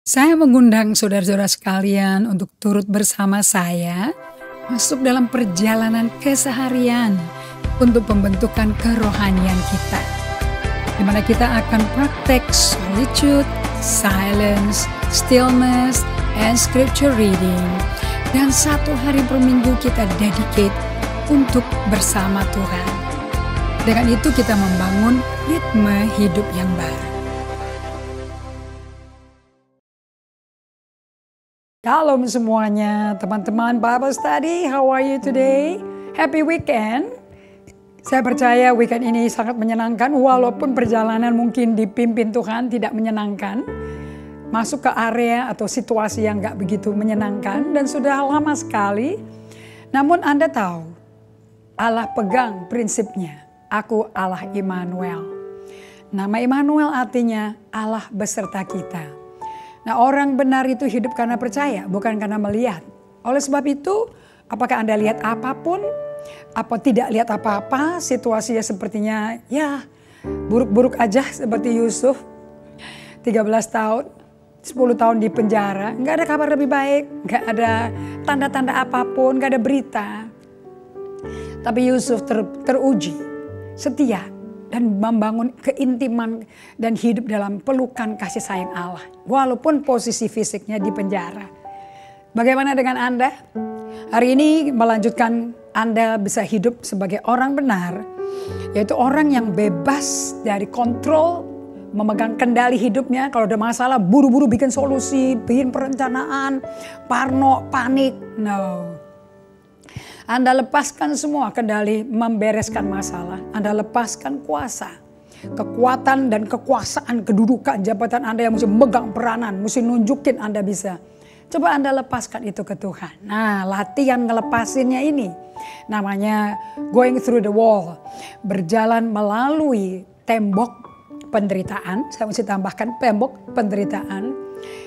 Saya mengundang saudara-saudara sekalian untuk turut bersama saya masuk dalam perjalanan keseharian untuk pembentukan kerohanian kita. Di mana kita akan praktek solitude, silence, stillness, and scripture reading. Dan satu hari per minggu kita dedicate untuk bersama Tuhan. Dengan itu kita membangun ritme hidup yang baru. Shalom semuanya, teman-teman Bible Study, how are you today? Happy weekend. Saya percaya weekend ini sangat menyenangkan, walaupun perjalanan mungkin dipimpin Tuhan tidak menyenangkan. Masuk ke area atau situasi yang gak begitu menyenangkan dan sudah lama sekali. Namun Anda tahu, Allah pegang prinsipnya, aku Allah Immanuel. Nama Immanuel artinya Allah beserta kita. Nah, orang benar itu hidup karena percaya, bukan karena melihat. Oleh sebab itu, apakah Anda lihat apapun, apa tidak lihat apa-apa, situasinya sepertinya ya buruk-buruk aja seperti Yusuf. 13 tahun, 10 tahun di penjara, nggak ada kabar lebih baik, nggak ada tanda-tanda apapun, nggak ada berita. Tapi Yusuf teruji, setia, dan membangun keintiman dan hidup dalam pelukan kasih sayang Allah. Walaupun posisi fisiknya di penjara. Bagaimana dengan Anda? Hari ini melanjutkan Anda bisa hidup sebagai orang benar. Yaitu orang yang bebas dari kontrol, memegang kendali hidupnya. Kalau ada masalah buru-buru bikin solusi, bikin perencanaan, parno, panik. No. Anda lepaskan semua kendali membereskan masalah. Anda lepaskan kuasa, kekuatan dan kekuasaan, kedudukan, jabatan Anda yang mesti megang peranan, mesti nunjukin Anda bisa. Coba Anda lepaskan itu ke Tuhan. Nah, latihan ngelepasinnya ini namanya going through the wall. Berjalan melalui tembok penderitaan. Saya mesti tambahkan tembok penderitaan.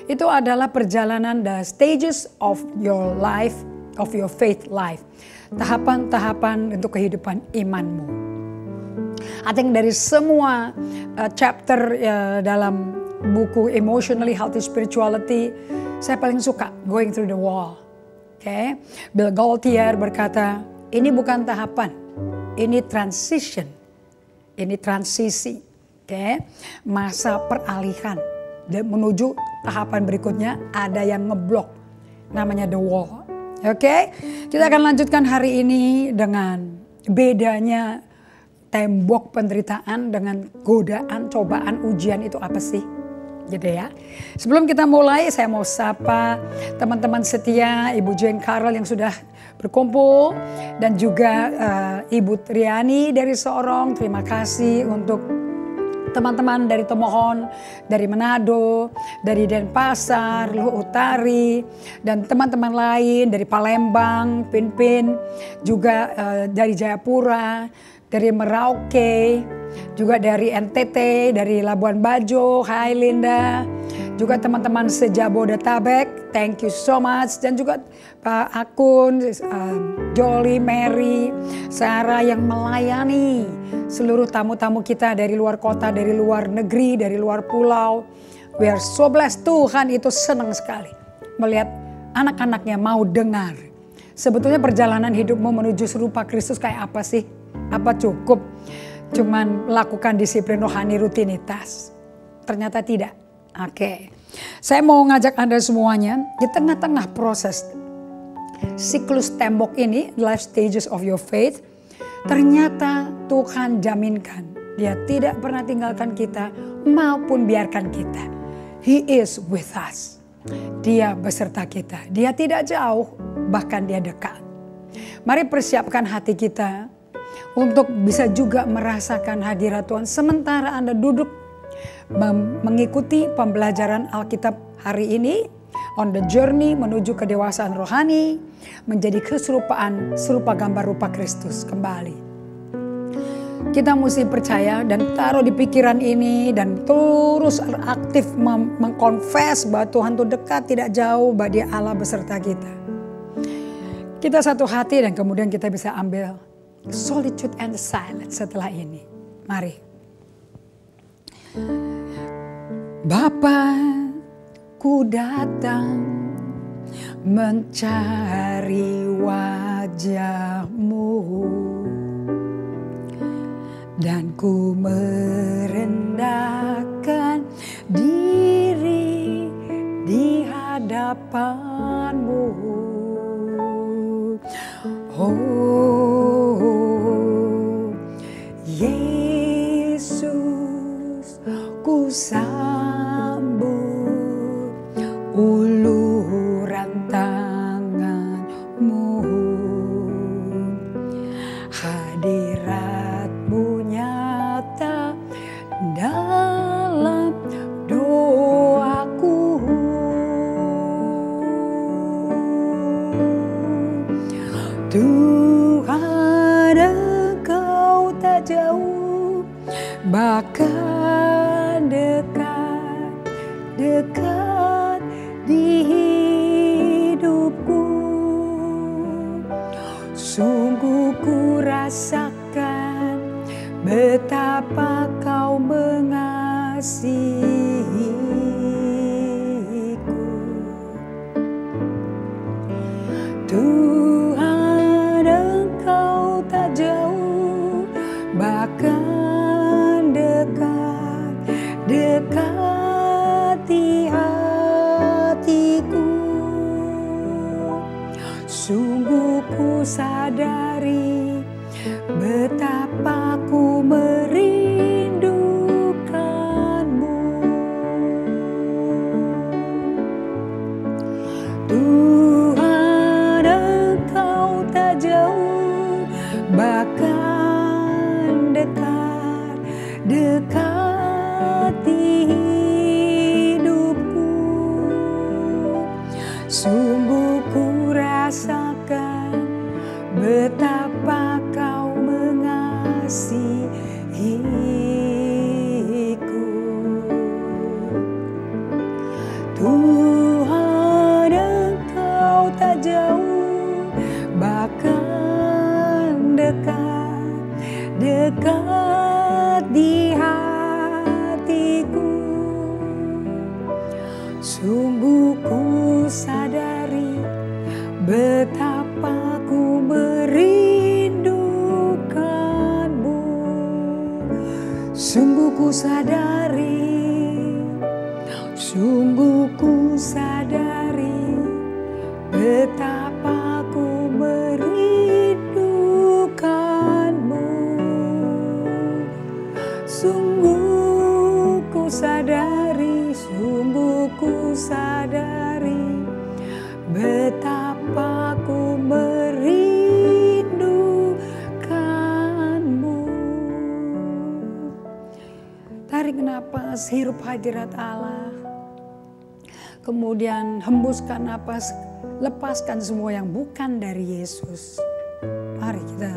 Itu adalah perjalanan the stages of your life, of your faith life. Tahapan-tahapan untuk kehidupan imanmu. I think dari semua chapter dalam buku Emotionally Healthy Spirituality, saya paling suka Going Through the Wall. Okay? Bill Gaultier berkata, ini bukan tahapan, ini transition, ini transisi. Okay? Masa peralihan dan menuju tahapan berikutnya ada yang ngeblok, namanya the wall. Oke, kita akan lanjutkan hari ini dengan bedanya tembok penderitaan dengan godaan, cobaan, ujian itu apa sih? Gitu ya. Sebelum kita mulai, saya mau sapa teman-teman setia Ibu Jane Carol yang sudah berkumpul dan juga Ibu Triani dari Sorong. Terima kasih untuk teman-teman dari Tomohon, dari Manado, dari Denpasar, Luhut Utari, dan teman-teman lain dari Palembang, Pinpin, juga dari Jayapura, dari Merauke, juga dari NTT, dari Labuan Bajo, hai Linda, juga teman-teman sejabodetabek, thank you so much, dan juga Pak Akun, Jolly, Mary, Sarah yang melayani seluruh tamu-tamu kita dari luar kota, dari luar negeri, dari luar pulau. We are so blessed. Tuhan itu senang sekali melihat anak-anaknya mau dengar. Sebetulnya perjalanan hidupmu menuju serupa Kristus kayak apa sih? Apa cukup cuman melakukan disiplin rohani rutinitas? Ternyata tidak. Oke. Saya mau ngajak Anda semuanya di tengah-tengah proses siklus tembok ini, life stages of your faith. Ternyata Tuhan jaminkan Dia tidak pernah tinggalkan kita maupun biarkan kita. He is with us. Dia beserta kita. Dia tidak jauh, bahkan Dia dekat. Mari persiapkan hati kita untuk bisa juga merasakan hadirat Tuhan sementara Anda duduk mengikuti pembelajaran Alkitab hari ini. On the journey menuju kedewasaan rohani, menjadi keserupaan serupa gambar rupa Kristus kembali. Kita mesti percaya dan taruh di pikiran ini dan terus aktif mengkonfes bahwa Tuhan itu dekat, tidak jauh, bahwa Dia Allah beserta kita. Kita satu hati dan kemudian kita bisa ambil solitude and silence setelah ini. Mari. Bapa, ku datang mencari wajah-Mu, dan ku merendahkan diri di hadapan-Mu. Oh Yesus, ku sambut uluran tangan-Mu. Hadirat-Mu nyata dalam doaku. Tuhan, Engkau tak jauh, bahkan dekat di hidupku. Sungguh ku rasakan betapa Kau mengasihiku. Tuhan, Engkau tak jauh, bahkan dekat di hatiku. Sungguh ku sadari betapa ku merindukan-Mu. Tuhan, Engkau tak jauh, bahkan dekat di hidupku. Sungguh ku rasakan betapa Kau mengasihiku. Tuhan, Engkau tak jauh, bahkan dekat di hatiku. Sungguh ku sadari betapa ku merindukan-Mu. Sungguh ku sadari betapa ku merindukan-Mu. Sungguh ku sadari betapa ku merindukan-Mu. Tarik napas, hirup hadirat Allah. Kemudian hembuskan napas, lepaskan semua yang bukan dari Yesus. Mari kita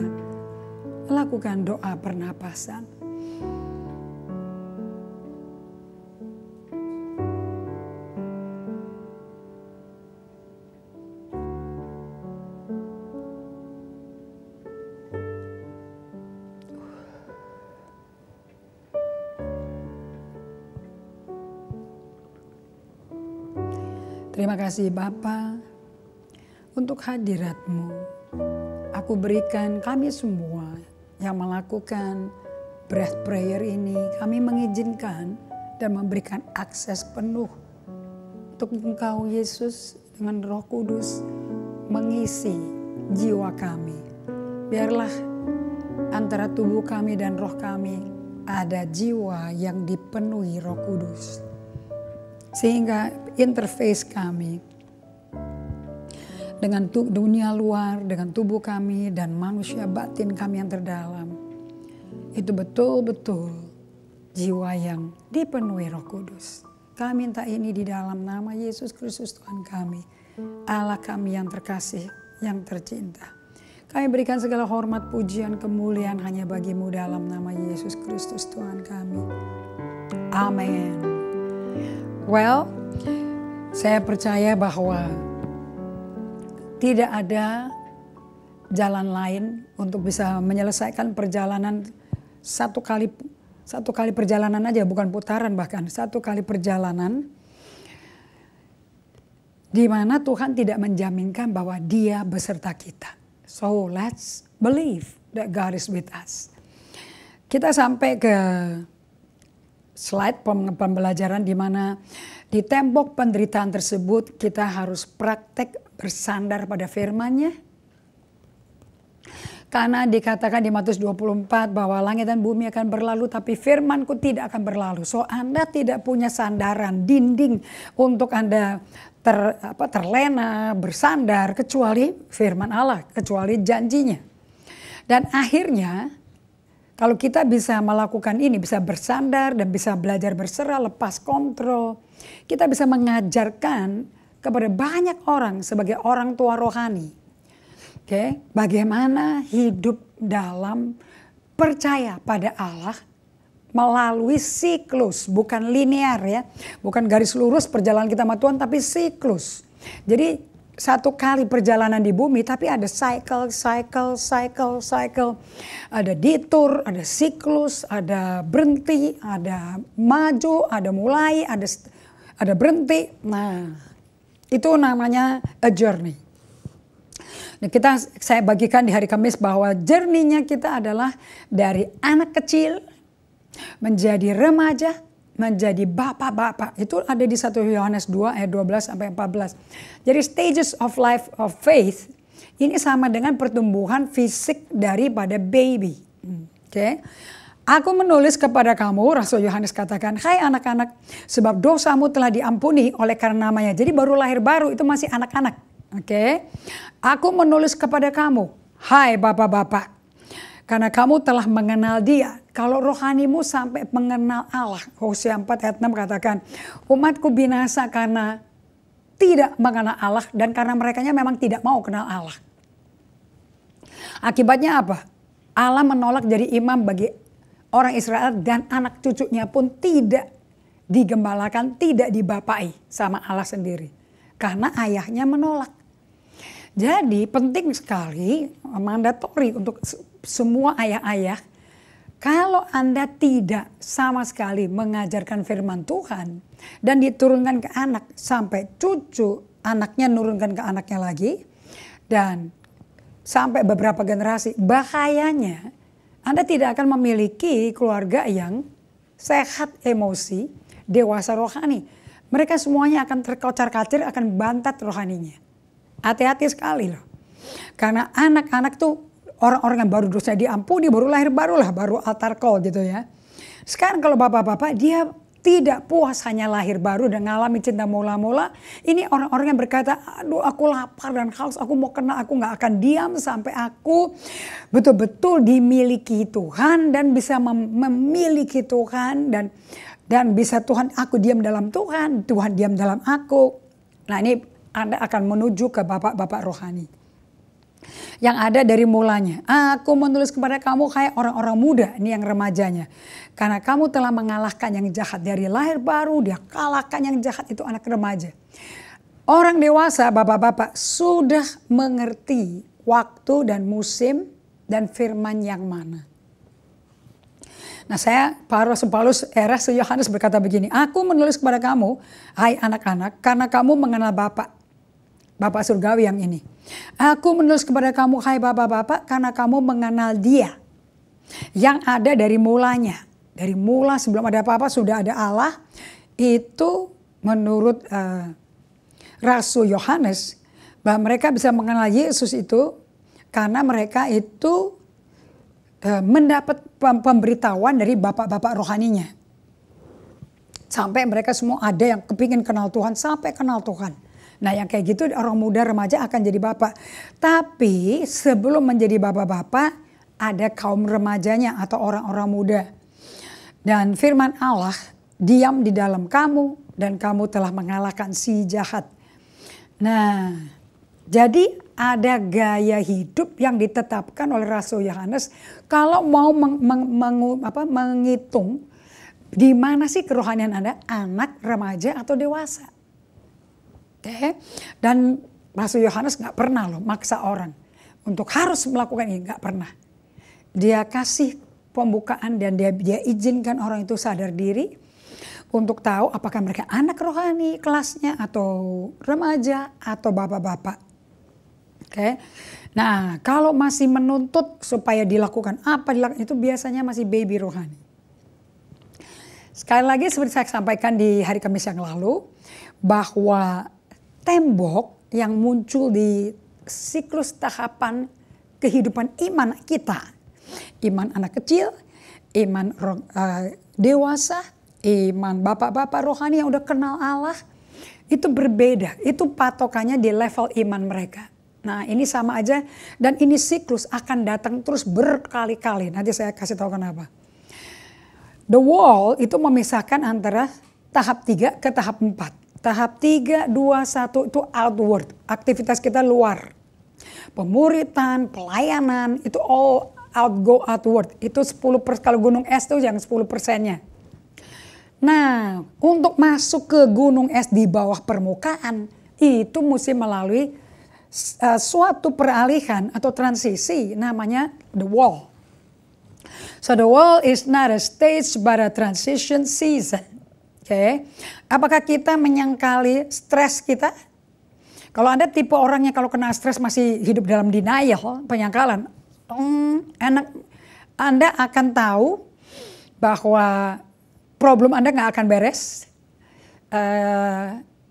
lakukan doa pernapasan. Terima kasih Bapa untuk hadirat-Mu. Aku berikan kami semua yang melakukan breath prayer ini, kami mengizinkan dan memberikan akses penuh untuk Engkau Yesus dengan Roh Kudus mengisi jiwa kami. Biarlah antara tubuh kami dan roh kami ada jiwa yang dipenuhi Roh Kudus. Sehingga interface kami dengan dunia luar, dengan tubuh kami dan manusia batin kami yang terdalam, itu betul-betul jiwa yang dipenuhi Roh Kudus. Kami minta ini di dalam nama Yesus Kristus Tuhan kami, Allah kami yang terkasih, yang tercinta. Kami berikan segala hormat, pujian, kemuliaan hanya bagi-Mu dalam nama Yesus Kristus Tuhan kami. Amin. Well, saya percaya bahwa tidak ada jalan lain untuk bisa menyelesaikan perjalanan satu kali perjalanan aja, bukan putaran, bahkan satu kali perjalanan di mana Tuhan tidak menjaminkan bahwa Dia beserta kita. So let's believe that God is with us. Kita sampai ke slide pembelajaran di mana di tembok penderitaan tersebut kita harus praktek bersandar pada firman-Nya. Karena dikatakan di Matius 24 bahwa langit dan bumi akan berlalu tapi firman-Ku tidak akan berlalu. So Anda tidak punya sandaran, dinding untuk Anda terlena, bersandar kecuali firman Allah, kecuali janjinya. Dan akhirnya kalau kita bisa melakukan ini, bisa bersandar dan bisa belajar berserah, lepas kontrol, kita bisa mengajarkan kepada banyak orang sebagai orang tua rohani. Bagaimana hidup dalam percaya pada Allah melalui siklus, bukan linear ya, bukan garis lurus perjalanan kita sama Tuhan, tapi siklus. Jadi satu kali perjalanan di bumi, tapi ada cycle. Ada detour, ada siklus, ada berhenti, ada maju, ada mulai, ada berhenti. Nah, itu namanya a journey. Nah, saya bagikan di hari Kamis bahwa journey-nya kita adalah dari anak kecil menjadi remaja, menjadi bapak-bapak. Itu ada di 1 Yohanes 2 ayat 12 sampai 14. Jadi stages of life of faith ini sama dengan pertumbuhan fisik daripada baby. Aku menulis kepada kamu, Rasul Yohanes katakan, hai anak-anak, sebab dosamu telah diampuni oleh karena namanya. Jadi baru lahir baru, itu masih anak-anak. Aku menulis kepada kamu, hai bapak-bapak, karena kamu telah mengenal Dia. Kalau rohanimu sampai mengenal Allah, Hosea 4 ayat 6 katakan, umatku binasa karena tidak mengenal Allah dan karena merekanya memang tidak mau kenal Allah. Akibatnya apa? Allah menolak jadi imam bagi orang Israel dan anak cucunya pun tidak digembalakan, tidak dibapai sama Allah sendiri. Karena ayahnya menolak. Jadi penting sekali, mandatori untuk semua ayah-ayah, kalau Anda tidak sama sekali mengajarkan firman Tuhan dan diturunkan ke anak sampai cucu, anaknya nurunkan ke anaknya lagi, dan sampai beberapa generasi, bahayanya Anda tidak akan memiliki keluarga yang sehat emosi, dewasa rohani. Mereka semuanya akan terkocar-kacir, akan bantat rohaninya. Hati-hati sekali loh. Karena anak-anak tuh orang-orang yang baru dosa diampuni, baru lahir barulah, baru altar call gitu ya. Sekarang kalau bapak-bapak dia tidak puas hanya lahir baru dan ngalami cinta mula-mula. Ini orang-orang yang berkata, aduh aku lapar dan haus, aku mau kenal, aku gak akan diam sampai aku betul-betul dimiliki Tuhan dan bisa memiliki Tuhan dan bisa Tuhan, aku diam dalam Tuhan, Tuhan diam dalam aku. Nah ini Anda akan menuju ke bapak-bapak rohani. Yang ada dari mulanya. Aku menulis kepada kamu kayak orang-orang muda, ini yang remajanya. Karena kamu telah mengalahkan yang jahat dari lahir baru, dia kalahkan yang jahat itu anak remaja. Orang dewasa, bapak-bapak sudah mengerti waktu dan musim dan firman yang mana. Nah Paulus Rasul Yohanes berkata begini, aku menulis kepada kamu, hai anak-anak, karena kamu mengenal Bapak surgawi yang ini. Aku menulis kepada kamu, hai bapak-bapak, karena kamu mengenal Dia yang ada dari mulanya. Dari mula sebelum ada apa-apa sudah ada Allah. Itu menurut Rasul Yohanes, bahwa mereka bisa mengenal Yesus itu karena mereka itu mendapat pemberitahuan dari bapak-bapak rohaninya. Sampai mereka semua ada yang kepingin kenal Tuhan, sampai kenal Tuhan. Nah yang kayak gitu orang muda remaja akan jadi bapak. Tapi sebelum menjadi bapak-bapak ada kaum remajanya atau orang-orang muda. Dan firman Allah diam di dalam kamu dan kamu telah mengalahkan si jahat. Nah jadi ada gaya hidup yang ditetapkan oleh Rasul Yohanes kalau mau menghitung di mana sih kerohanian Anda, anak, remaja atau dewasa. Dan Rasul Yohanes gak pernah loh maksa orang untuk harus melakukan ini, gak pernah. Dia kasih pembukaan dan dia izinkan orang itu sadar diri untuk tahu apakah mereka anak rohani kelasnya atau remaja atau bapak-bapak. Oke. Nah, kalau masih menuntut supaya dilakukan itu biasanya masih baby rohani. Sekali lagi seperti saya sampaikan di hari Kamis yang lalu, bahwa tembok yang muncul di siklus tahapan kehidupan iman kita, iman anak kecil, iman dewasa, iman bapak-bapak rohani yang udah kenal Allah, itu berbeda. Itu patokannya di level iman mereka. Nah, ini sama aja, dan ini siklus akan datang terus berkali-kali. Nanti saya kasih tahu kenapa. The wall itu memisahkan antara tahap 3 ke tahap 4. Tahap 3, 2, 1 itu outward. Aktivitas kita luar. Pemuritan, pelayanan, itu all go outward. Itu 10%, kalau gunung es itu yang 10%-nya. Nah, untuk masuk ke gunung es di bawah permukaan, itu mesti melalui suatu peralihan atau transisi, namanya the wall. So the wall is not a stage but a transition season. Oke. Apakah kita menyangkali stres kita? Kalau Anda tipe orangnya kalau kena stres masih hidup dalam denial, penyangkalan, Anda akan tahu bahwa problem Anda nggak akan beres.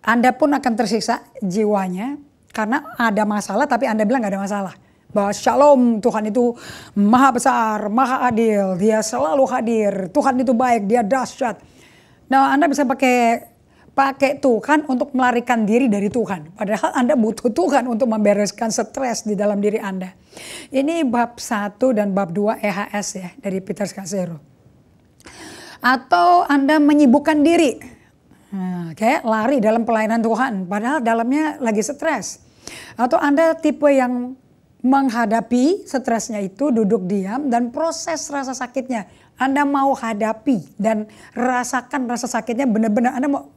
Anda pun akan tersiksa jiwanya. Karena ada masalah tapi Anda bilang gak ada masalah. Bahwa shalom, Tuhan itu maha besar, maha adil, dia selalu hadir, Tuhan itu baik, dia dahsyat. Nah, Anda bisa pakai Tuhan untuk melarikan diri dari Tuhan. Padahal Anda butuh Tuhan untuk membereskan stres di dalam diri Anda. Ini bab 1 dan bab 2 EHS ya, dari Peter Scazzero. Atau Anda menyibukkan diri. Nah, kayak lari dalam pelayanan Tuhan, padahal dalamnya lagi stres. Atau Anda tipe yang menghadapi stresnya itu duduk diam dan proses rasa sakitnya. Anda mau hadapi dan rasakan rasa sakitnya benar-benar. Anda mau,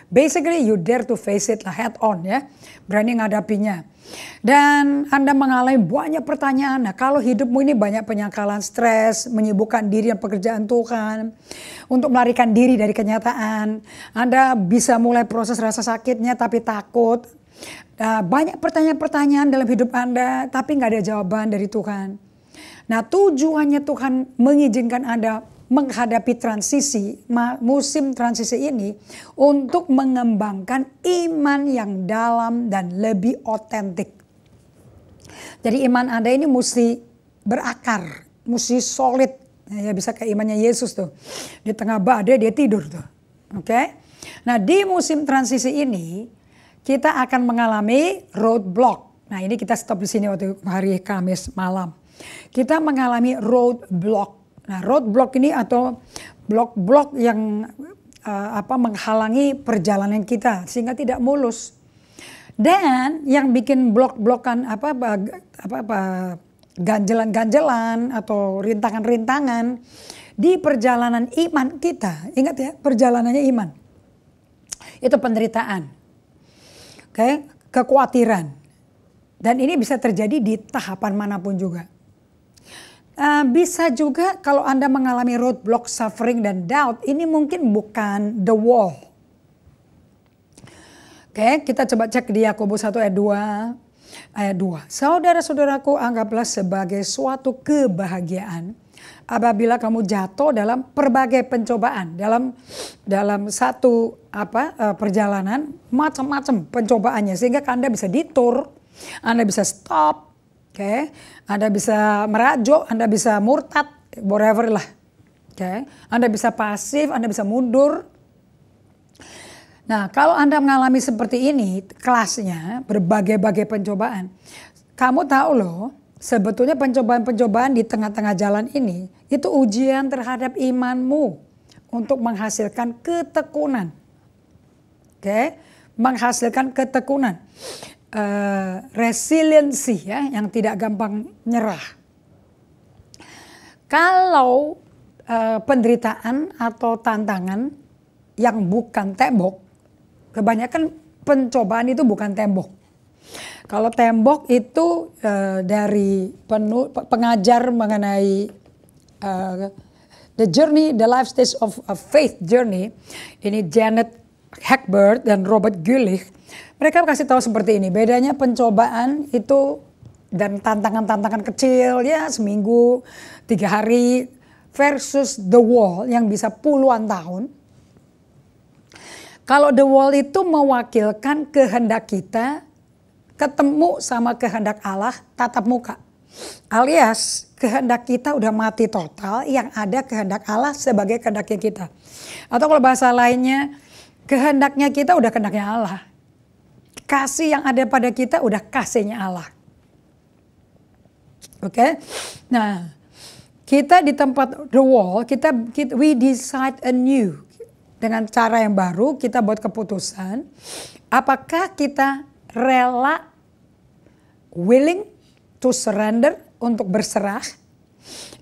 basically you dare to face it lah, head on ya. Berani ngadapinya. Dan Anda mengalami banyak pertanyaan. Nah, kalau hidupmu ini banyak penyangkalan, stres, menyibukkan diri dan pekerjaan Tuhan, untuk melarikan diri dari kenyataan, Anda bisa mulai proses rasa sakitnya tapi takut. Nah, banyak pertanyaan-pertanyaan dalam hidup Anda tapi nggak ada jawaban dari Tuhan. Nah, tujuannya Tuhan mengizinkan Anda menghadapi transisi, musim transisi ini untuk mengembangkan iman yang dalam dan lebih otentik. Jadi iman Anda ini mesti berakar, mesti solid. Ya, bisa kayak imannya Yesus tuh. Di tengah badai dia tidur tuh. Oke? Nah, di musim transisi ini kita akan mengalami roadblock. Nah, ini kita stop di sini waktu hari Kamis malam. Kita mengalami roadblock. Nah, roadblock ini atau blok-blok yang menghalangi perjalanan kita sehingga tidak mulus. Dan yang bikin blok-blokan ganjelan-ganjelan atau rintangan-rintangan di perjalanan iman kita. Ingat ya, perjalanannya iman. Itu penderitaan. Oke, kekhawatiran. Dan ini bisa terjadi di tahapan manapun juga. Bisa juga kalau Anda mengalami roadblock, suffering, dan doubt, ini mungkin bukan the wall. Oke, kita coba cek di Yakobus 1 ayat 2. Saudara-saudaraku, anggaplah sebagai suatu kebahagiaan apabila kamu jatuh dalam berbagai pencobaan. Dalam satu perjalanan, macam-macam pencobaannya. Sehingga Anda bisa detour, Anda bisa stop. Oke, Anda bisa merajuk, Anda bisa murtad, whatever lah. Oke, Anda bisa pasif, Anda bisa mundur. Nah, kalau Anda mengalami seperti ini, kelasnya berbagai-bagai pencobaan. Kamu tahu loh, sebetulnya pencobaan-pencobaan di tengah-tengah jalan ini, itu ujian terhadap imanmu untuk menghasilkan ketekunan. Oke, menghasilkan ketekunan. Resiliensi ya, yang tidak gampang nyerah. Kalau penderitaan atau tantangan yang bukan tembok, kebanyakan pencobaan itu bukan tembok. Kalau tembok itu dari pengajar mengenai The Journey, The Life Stage of a Faith Journey. Ini Janet Hackberg dan Robert Guelich. Mereka kasih tahu seperti ini. Bedanya pencobaan itu dan tantangan-tantangan kecil ya seminggu, 3 hari versus The Wall yang bisa puluhan tahun. Kalau The Wall itu mewakilkan kehendak kita ketemu sama kehendak Allah tatap muka. Alias kehendak kita udah mati total, yang ada kehendak Allah sebagai kehendaknya kita. Atau kalau bahasa lainnya, kehendaknya kita udah kehendaknya Allah. Kasih yang ada pada kita udah kasihnya Allah. Oke? Nah, kita di tempat The Wall, we decide anew. Dengan cara yang baru, kita buat keputusan. Apakah kita rela, willing to surrender, untuk berserah,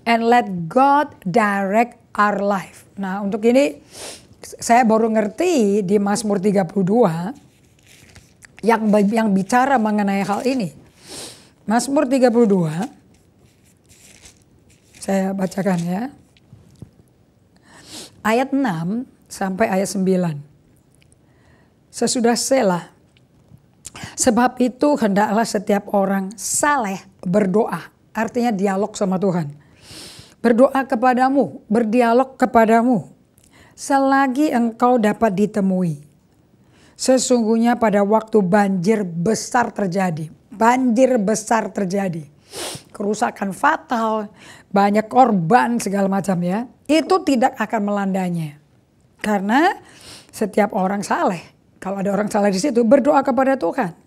and let God direct our life. Nah, untuk ini saya baru ngerti di Mazmur 32 yang bicara mengenai hal ini. Mazmur 32, saya bacakan ya. Ayat 6 sampai ayat 9. Sesudah Selah, sebab itu hendaklah setiap orang saleh berdoa. Artinya dialog sama Tuhan. Berdoa kepadamu, berdialog kepadamu, selagi engkau dapat ditemui. Sesungguhnya pada waktu banjir besar terjadi. Banjir besar terjadi. Kerusakan fatal, banyak korban segala macam ya. Itu tidak akan melandanya. Karena setiap orang saleh, kalau ada orang saleh di situ, berdoa kepada Tuhan.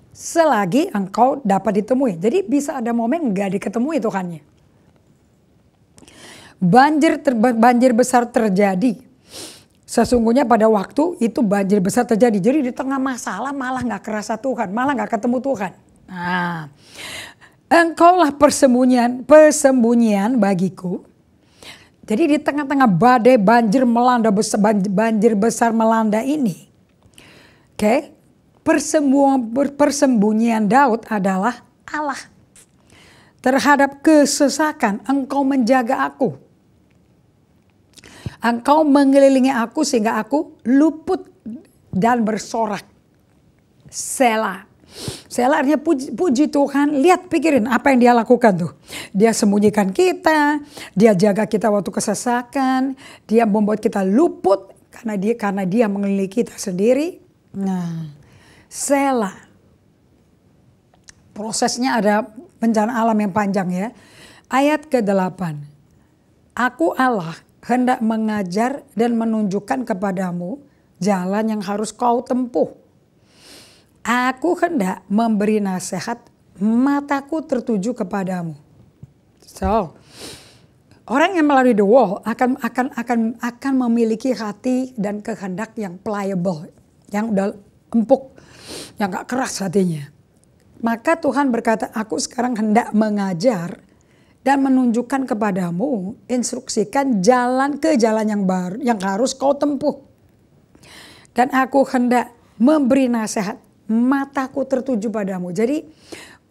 Selagi engkau dapat ditemui. Jadi bisa ada momen gak diketemui Tuhannya. Banjir besar terjadi. Sesungguhnya pada waktu itu banjir besar terjadi. Jadi di tengah masalah malah gak kerasa Tuhan. Malah gak ketemu Tuhan. Nah, engkaulah persembunyian bagiku. Jadi di tengah-tengah badai banjir besar melanda ini. Oke. Persembunyian Daud adalah Allah. Terhadap kesesakan engkau menjaga aku. Engkau mengelilingi aku sehingga aku luput dan bersorak. Selah. Selah artinya puji Tuhan. Lihat, pikirin apa yang dia lakukan tuh. Dia sembunyikan kita. Dia jaga kita waktu kesesakan. Dia membuat kita luput karena dia mengelilingi kita sendiri. Nah, Selah. Prosesnya ada bencana alam yang panjang ya. Ayat ke-8. Aku Allah hendak mengajar dan menunjukkan kepadamu jalan yang harus kau tempuh. Aku hendak memberi nasihat, mataku tertuju kepadamu. So, orang yang melalui The Wall akan memiliki hati dan kehendak yang pliable, yang udah empuk, yang gak keras hatinya. Maka Tuhan berkata, aku sekarang hendak mengajar dan menunjukkan kepadamu, instruksikan jalan yang baru yang harus kau tempuh. Dan aku hendak memberi nasihat, mataku tertuju padamu. Jadi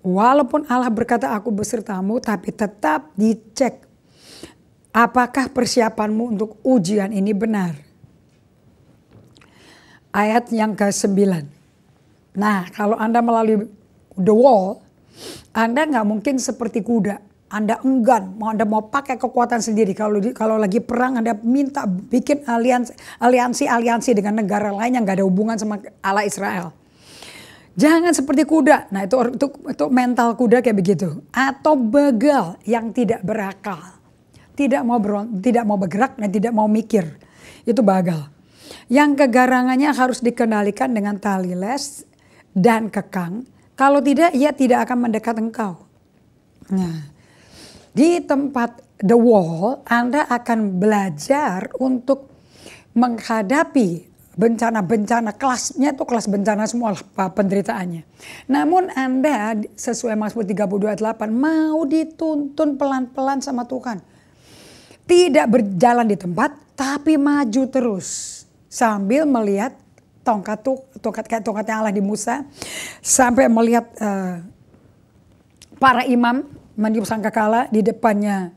walaupun Allah berkata aku besertamu, tapi tetap dicek apakah persiapanmu untuk ujian ini benar. Ayat yang ke-9. Nah, kalau Anda melalui The Wall, Anda nggak mungkin seperti kuda. Anda enggan, Anda mau pakai kekuatan sendiri. Kalau lagi perang, Anda minta bikin aliansi dengan negara lain yang nggak ada hubungan sama Allah Israel. Jangan seperti kuda. Nah, itu mental kuda kayak begitu. Atau begal yang tidak berakal, tidak mau bergerak dan tidak mau mikir. Itu begal. Yang kegarangannya harus dikendalikan dengan tali les dan kekang. Kalau tidak, ia tidak akan mendekat engkau. Nah, di tempat The Wall, Anda akan belajar untuk menghadapi bencana-bencana. Kelasnya itu kelas bencana semua penderitaannya. Namun Anda sesuai Mazmur 32 ayat 8 mau dituntun pelan-pelan sama Tuhan. Tidak berjalan di tempat, tapi maju terus. Sambil melihat tongkatnya Allah di Musa, sampai melihat para imam meniup sangkakala di depannya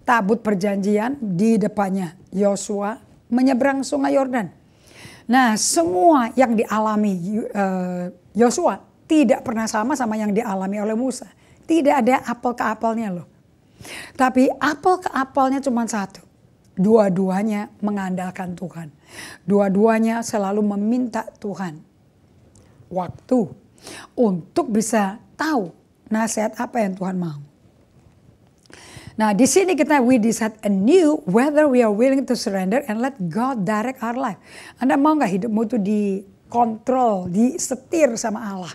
tabut perjanjian di depannya Yosua menyeberang sungai Yordan. Nah, semua yang dialami Yosua tidak pernah sama yang dialami oleh Musa. Tidak ada apel ke apelnya loh. Tapi apel ke apelnya cuma satu. Dua-duanya mengandalkan Tuhan. Dua-duanya selalu meminta Tuhan waktu untuk bisa tahu nasihat apa yang Tuhan mau. Nah, di sini we decide anew whether we are willing to surrender and let God direct our life. Anda mau nggak hidupmu itu dikontrol, disetir sama Allah?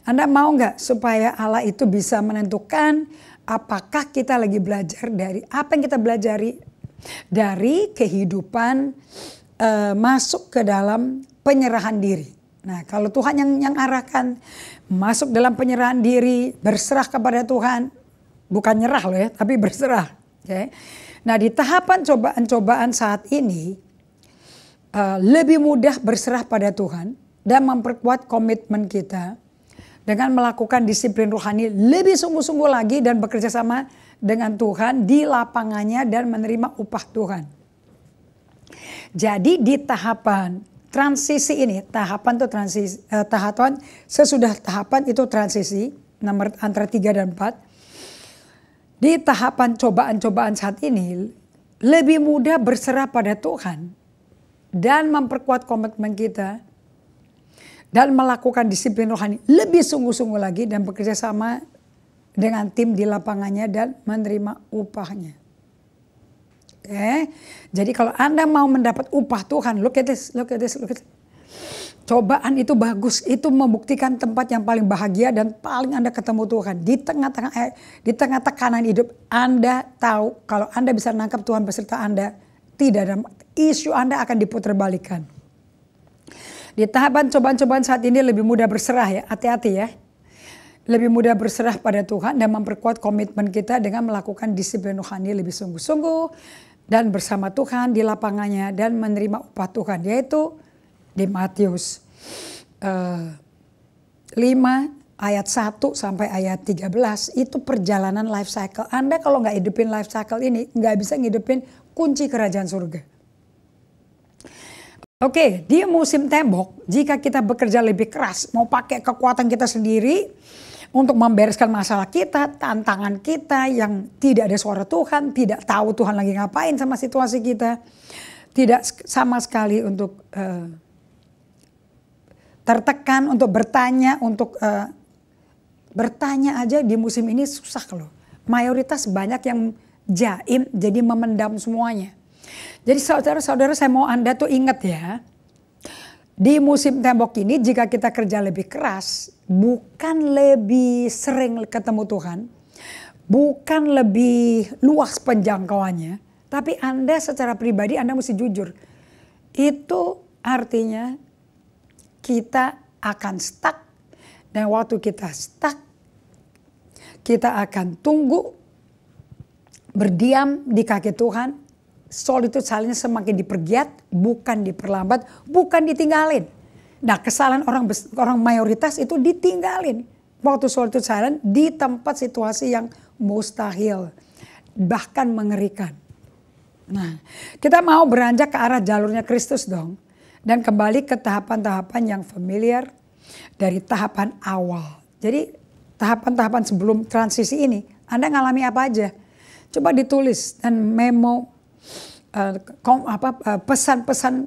Anda mau nggak supaya Allah itu bisa menentukan apakah kita lagi belajar dari apa yang kita belajari dari kehidupan masuk ke dalam penyerahan diri. Nah, kalau Tuhan yang arahkan masuk dalam penyerahan diri, berserah kepada Tuhan, bukan nyerah loh ya, tapi berserah. Okay. Nah, di tahapan cobaan-cobaan saat ini lebih mudah berserah pada Tuhan dan memperkuat komitmen kita dengan melakukan disiplin rohani lebih sungguh-sungguh lagi dan bekerja sama dengan Tuhan di lapangannya dan menerima upah Tuhan. Jadi di tahapan transisi ini, tahapan sesudah tahapan itu transisi nomor antara 3 dan 4. Di tahapan cobaan-cobaan saat ini lebih mudah berserah pada Tuhan dan memperkuat komitmen kita dan melakukan disiplin rohani lebih sungguh-sungguh lagi dan bekerja sama dengan tim di lapangannya dan menerima upahnya. Oke. Jadi kalau Anda mau mendapat upah Tuhan, look at this. Cobaan itu bagus, itu membuktikan tempat yang paling bahagia dan paling Anda ketemu Tuhan. Di tengah tekanan hidup, Anda tahu kalau Anda bisa nangkap Tuhan beserta Anda, tidak ada isu Anda akan diputerbalikan. Di tahapan cobaan-cobaan saat ini lebih mudah berserah ya, hati-hati ya. Lebih mudah berserah pada Tuhan dan memperkuat komitmen kita dengan melakukan disiplin rohani lebih sungguh-sungguh dan bersama Tuhan di lapangannya dan menerima upah Tuhan, yaitu di Matius 5 ayat 1 sampai ayat 13 itu perjalanan life cycle. Anda kalau nggak hidupin life cycle ini nggak bisa ngidupin kunci kerajaan surga. Oke, di musim tembok jika kita bekerja lebih keras, mau pakai kekuatan kita sendiri untuk membereskan masalah kita, tantangan kita yang tidak ada suara Tuhan, tidak tahu Tuhan lagi ngapain sama situasi kita, tidak sama sekali untuk tertekan untuk bertanya, bertanya aja di musim ini susah loh. Mayoritas banyak yang jaim jadi memendam semuanya. Jadi saudara-saudara saya mau Anda tuh ingat ya. Di musim tembok ini jika kita kerja lebih keras, bukan lebih sering ketemu Tuhan, bukan lebih luas penjangkauannya, tapi Anda secara pribadi Anda mesti jujur. Itu artinya kita akan stuck, dan waktu kita stuck, kita akan tunggu, berdiam di kaki Tuhan. Solitude silence semakin dipergiat, bukan diperlambat, bukan ditinggalin. Nah, kesalahan orang mayoritas itu ditinggalin. Waktu solitude silence di tempat situasi yang mustahil, bahkan mengerikan. Nah, kita mau beranjak ke arah jalurnya Kristus dong. Dan kembali ke tahapan-tahapan yang familiar dari tahapan awal. Jadi tahapan-tahapan sebelum transisi ini, Anda ngalami apa aja? Coba ditulis dan memo pesan-pesan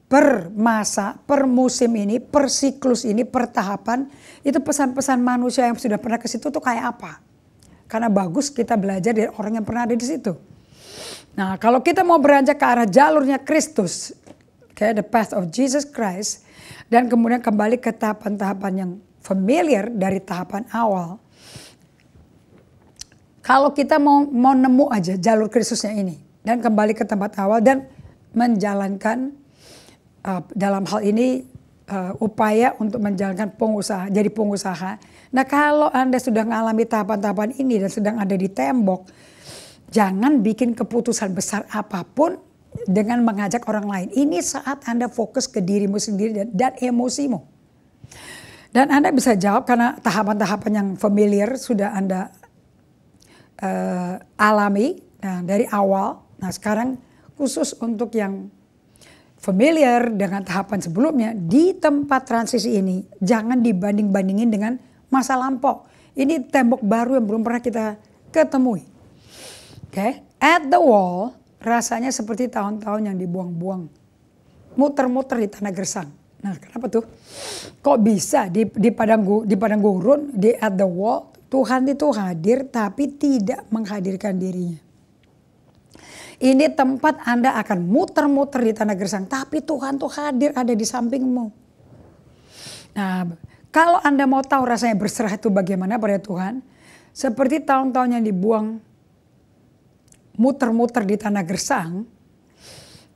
per masa, per musim ini, per siklus ini, per tahapan. Itu pesan-pesan manusia yang sudah pernah ke situ tuh kayak apa? Karena bagus kita belajar dari orang yang pernah ada di situ. Nah, kalau kita mau beranjak ke arah jalurnya Kristus, the path of Jesus Christ, dan kemudian kembali ke tahapan-tahapan yang familiar dari tahapan awal. Kalau kita mau nemu aja jalur Kristusnya ini dan kembali ke tempat awal dan menjalankan dalam hal ini upaya untuk menjalankan jadi pengusaha. Nah, kalau Anda sudah mengalami tahapan-tahapan ini dan sedang ada di tembok, jangan bikin keputusan besar apapun dengan mengajak orang lain. Ini saat Anda fokus ke dirimu sendiri dan emosimu. Dan Anda bisa jawab karena tahapan-tahapan yang familiar sudah Anda alami Nah, dari awal, nah sekarang khusus untuk yang familiar dengan tahapan sebelumnya, di tempat transisi ini jangan dibanding-bandingin dengan masa lampau. Ini tembok baru yang belum pernah kita ketemui. Oke, at the wall rasanya seperti tahun-tahun yang dibuang-buang. Muter-muter di tanah gersang. Nah, kenapa tuh? Kok bisa di padang gurun, di at the wall, Tuhan itu hadir tapi tidak menghadirkan dirinya. Ini tempat Anda akan muter-muter di tanah gersang, tapi Tuhan tuh hadir ada di sampingmu. Nah, kalau Anda mau tahu rasanya berserah itu bagaimana pada Tuhan, seperti tahun-tahun yang dibuang muter-muter di tanah gersang.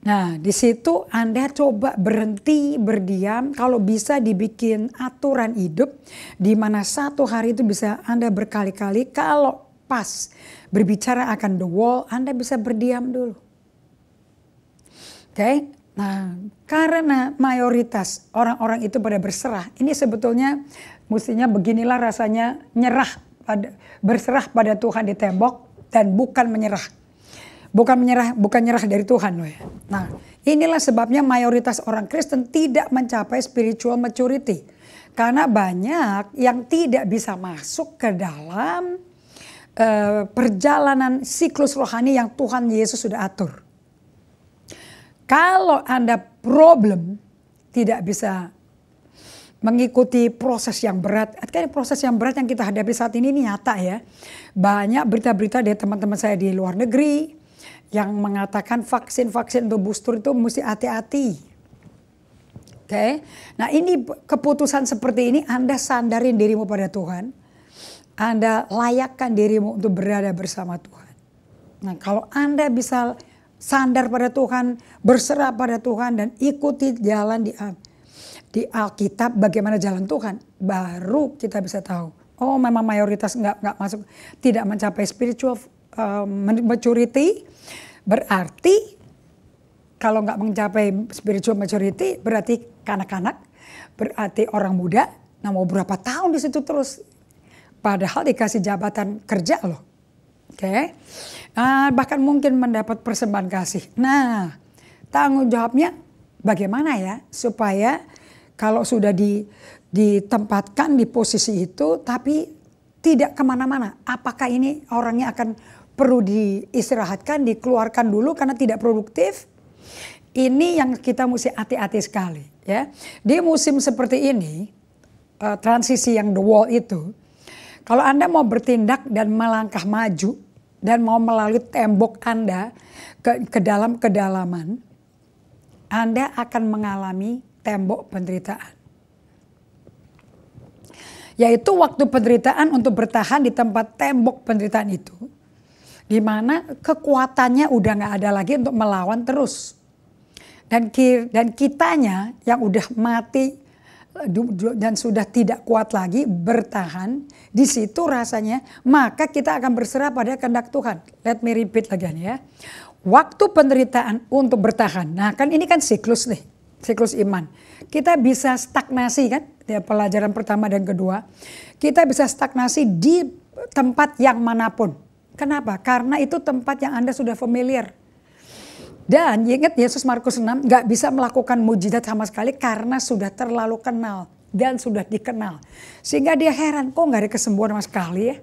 Nah, di situ Anda coba berhenti, berdiam, kalau bisa dibikin aturan hidup di mana satu hari itu bisa Anda berkali-kali kalau pas berbicara akan the wall, Anda bisa berdiam dulu. Oke, nah karena mayoritas orang-orang itu pada berserah, ini sebetulnya mestinya beginilah rasanya berserah pada Tuhan di tembok dan bukan menyerah. Bukan nyerah dari Tuhan loh ya. Nah, inilah sebabnya mayoritas orang Kristen tidak mencapai spiritual maturity. Karena banyak yang tidak bisa masuk ke dalam perjalanan siklus rohani yang Tuhan Yesus sudah atur. Kalau Anda problem tidak bisa mengikuti proses yang berat. Kan proses yang berat yang kita hadapi saat ini nyata ya. Banyak berita-berita dari teman-teman saya di luar negeri yang mengatakan vaksin-vaksin untuk booster itu mesti hati-hati. Oke. Nah, ini keputusan seperti ini Anda sandarin dirimu pada Tuhan. Anda layakkan dirimu untuk berada bersama Tuhan. Nah, kalau Anda bisa sandar pada Tuhan, berserah pada Tuhan dan ikuti jalan di Alkitab bagaimana jalan Tuhan, baru kita bisa tahu. Oh, memang mayoritas nggak masuk, tidak mencapai spiritual maturity. Berarti kalau nggak mencapai spiritual maturity berarti kanak-kanak, berarti orang muda. Nah, mau berapa tahun di situ terus? Padahal dikasih jabatan kerja loh. Oke. Bahkan mungkin mendapat persembahan kasih. Nah, tanggung jawabnya bagaimana ya supaya kalau sudah ditempatkan di posisi itu tapi tidak kemana-mana. Apakah ini orangnya akan perlu diistirahatkan, dikeluarkan dulu karena tidak produktif? Ini yang kita mesti hati-hati sekali ya. Di musim seperti ini, transisi yang the wall itu, kalau Anda mau bertindak dan melangkah maju dan mau melalui tembok Anda ke dalam kedalaman, Anda akan mengalami tembok penderitaan. Yaitu waktu penderitaan untuk bertahan di tempat tembok penderitaan itu, di mana kekuatannya udah gak ada lagi untuk melawan terus. Dan kitanya yang udah mati dan sudah tidak kuat lagi bertahan di situ rasanya, maka kita akan berserah pada kehendak Tuhan. Let me repeat lagi ya. Waktu penderitaan untuk bertahan. Nah, kan ini kan siklus nih, siklus iman. Kita bisa stagnasi kan, ya, pelajaran pertama dan kedua. Kita bisa stagnasi di tempat yang manapun. Kenapa? Karena itu tempat yang Anda sudah familiar. Dan ingat Yesus Markus 6 gak bisa melakukan mujizat sama sekali karena sudah terlalu kenal dan sudah dikenal. Sehingga dia heran, kok gak ada kesembuhan sama sekali ya.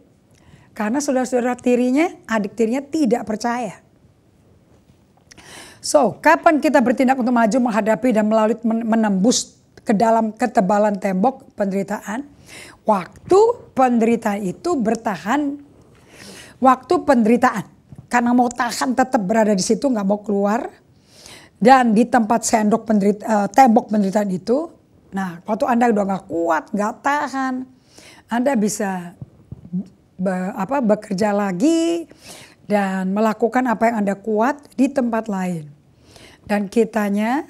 Karena saudara-saudara tirinya, adik tirinya tidak percaya. So, kapan kita bertindak untuk maju menghadapi dan melalui menembus ke dalam ketebalan tembok penderitaan? Waktu penderitaan itu bertahan, waktu penderitaan. Karena mau tahan tetap berada di situ, nggak mau keluar. Dan di tempat tembok penderitaan itu, nah waktu Anda udah nggak kuat, nggak tahan, Anda bisa bekerja lagi dan melakukan apa yang Anda kuat di tempat lain. Dan kitanya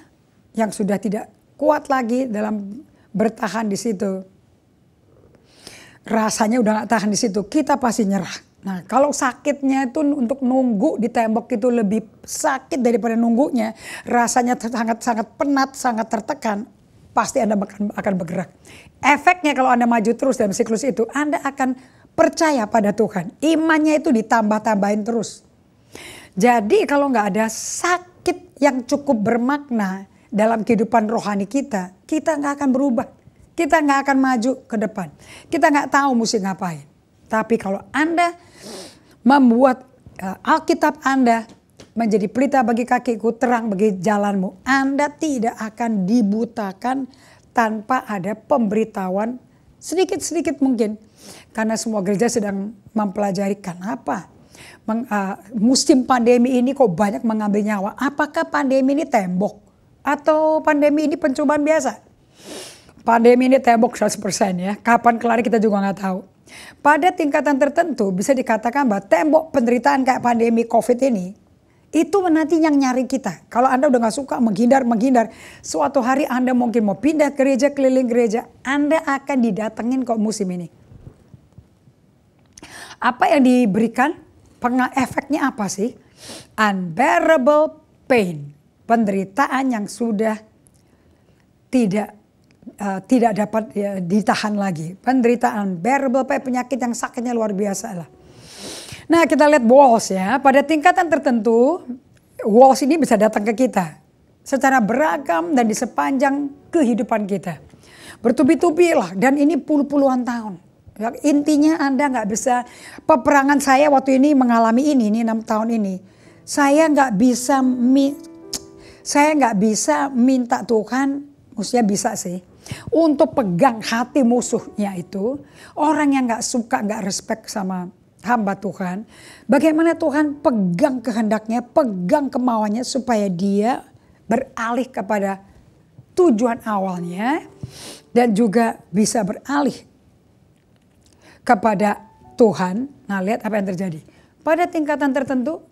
yang sudah tidak kuat lagi dalam bertahan di situ, rasanya udah nggak tahan di situ, kita pasti nyerah. Nah, kalau sakitnya itu untuk nunggu di tembok itu lebih sakit daripada nunggunya, rasanya sangat penat, sangat tertekan, pasti Anda akan bergerak. Efeknya kalau Anda maju terus dalam siklus itu, Anda akan percaya pada Tuhan. Imannya itu ditambah-tambahin terus. Jadi kalau nggak ada sakit yang cukup bermakna dalam kehidupan rohani kita nggak akan berubah. Kita nggak akan maju ke depan. Kita nggak tahu mesti ngapain. Tapi kalau Anda membuat Alkitab Anda menjadi pelita bagi kakiku, terang bagi jalanmu, Anda tidak akan dibutakan tanpa ada pemberitahuan sedikit-sedikit mungkin. Karena semua gereja sedang mempelajari kenapa musim pandemi ini kok banyak mengambil nyawa. Apakah pandemi ini tembok? Atau pandemi ini pencobaan biasa? Pandemi ini tembok 100% ya. Kapan kelar kita juga nggak tahu. Pada tingkatan tertentu bisa dikatakan bahwa tembok penderitaan kayak pandemi COVID ini, itu nanti yang nyari kita. Kalau Anda udah gak suka menghindar. Suatu hari Anda mungkin mau pindah gereja, keliling gereja. Anda akan didatengin kok musim ini. Apa yang diberikan? Efeknya apa sih? Unbearable pain. Penderitaan yang sudah tidak dapat ditahan lagi. Penderitaan unbearable pain, penyakit yang sakitnya luar biasa lah. Nah, kita lihat walls ya. Pada tingkatan tertentu, walls ini bisa datang ke kita secara beragam dan di sepanjang kehidupan kita. Bertubi-tubi lah, dan ini puluhan tahun. Intinya Anda nggak bisa, peperangan saya waktu ini mengalami ini 6 tahun ini. Saya nggak bisa minta Tuhan, maksudnya bisa sih, untuk pegang hati musuhnya itu. Orang yang nggak suka, nggak respect sama hamba Tuhan. Bagaimana Tuhan pegang kehendaknya, pegang kemauannya supaya dia beralih kepada tujuan awalnya. Dan juga bisa beralih kepada Tuhan. Nah, lihat apa yang terjadi. Pada tingkatan tertentu,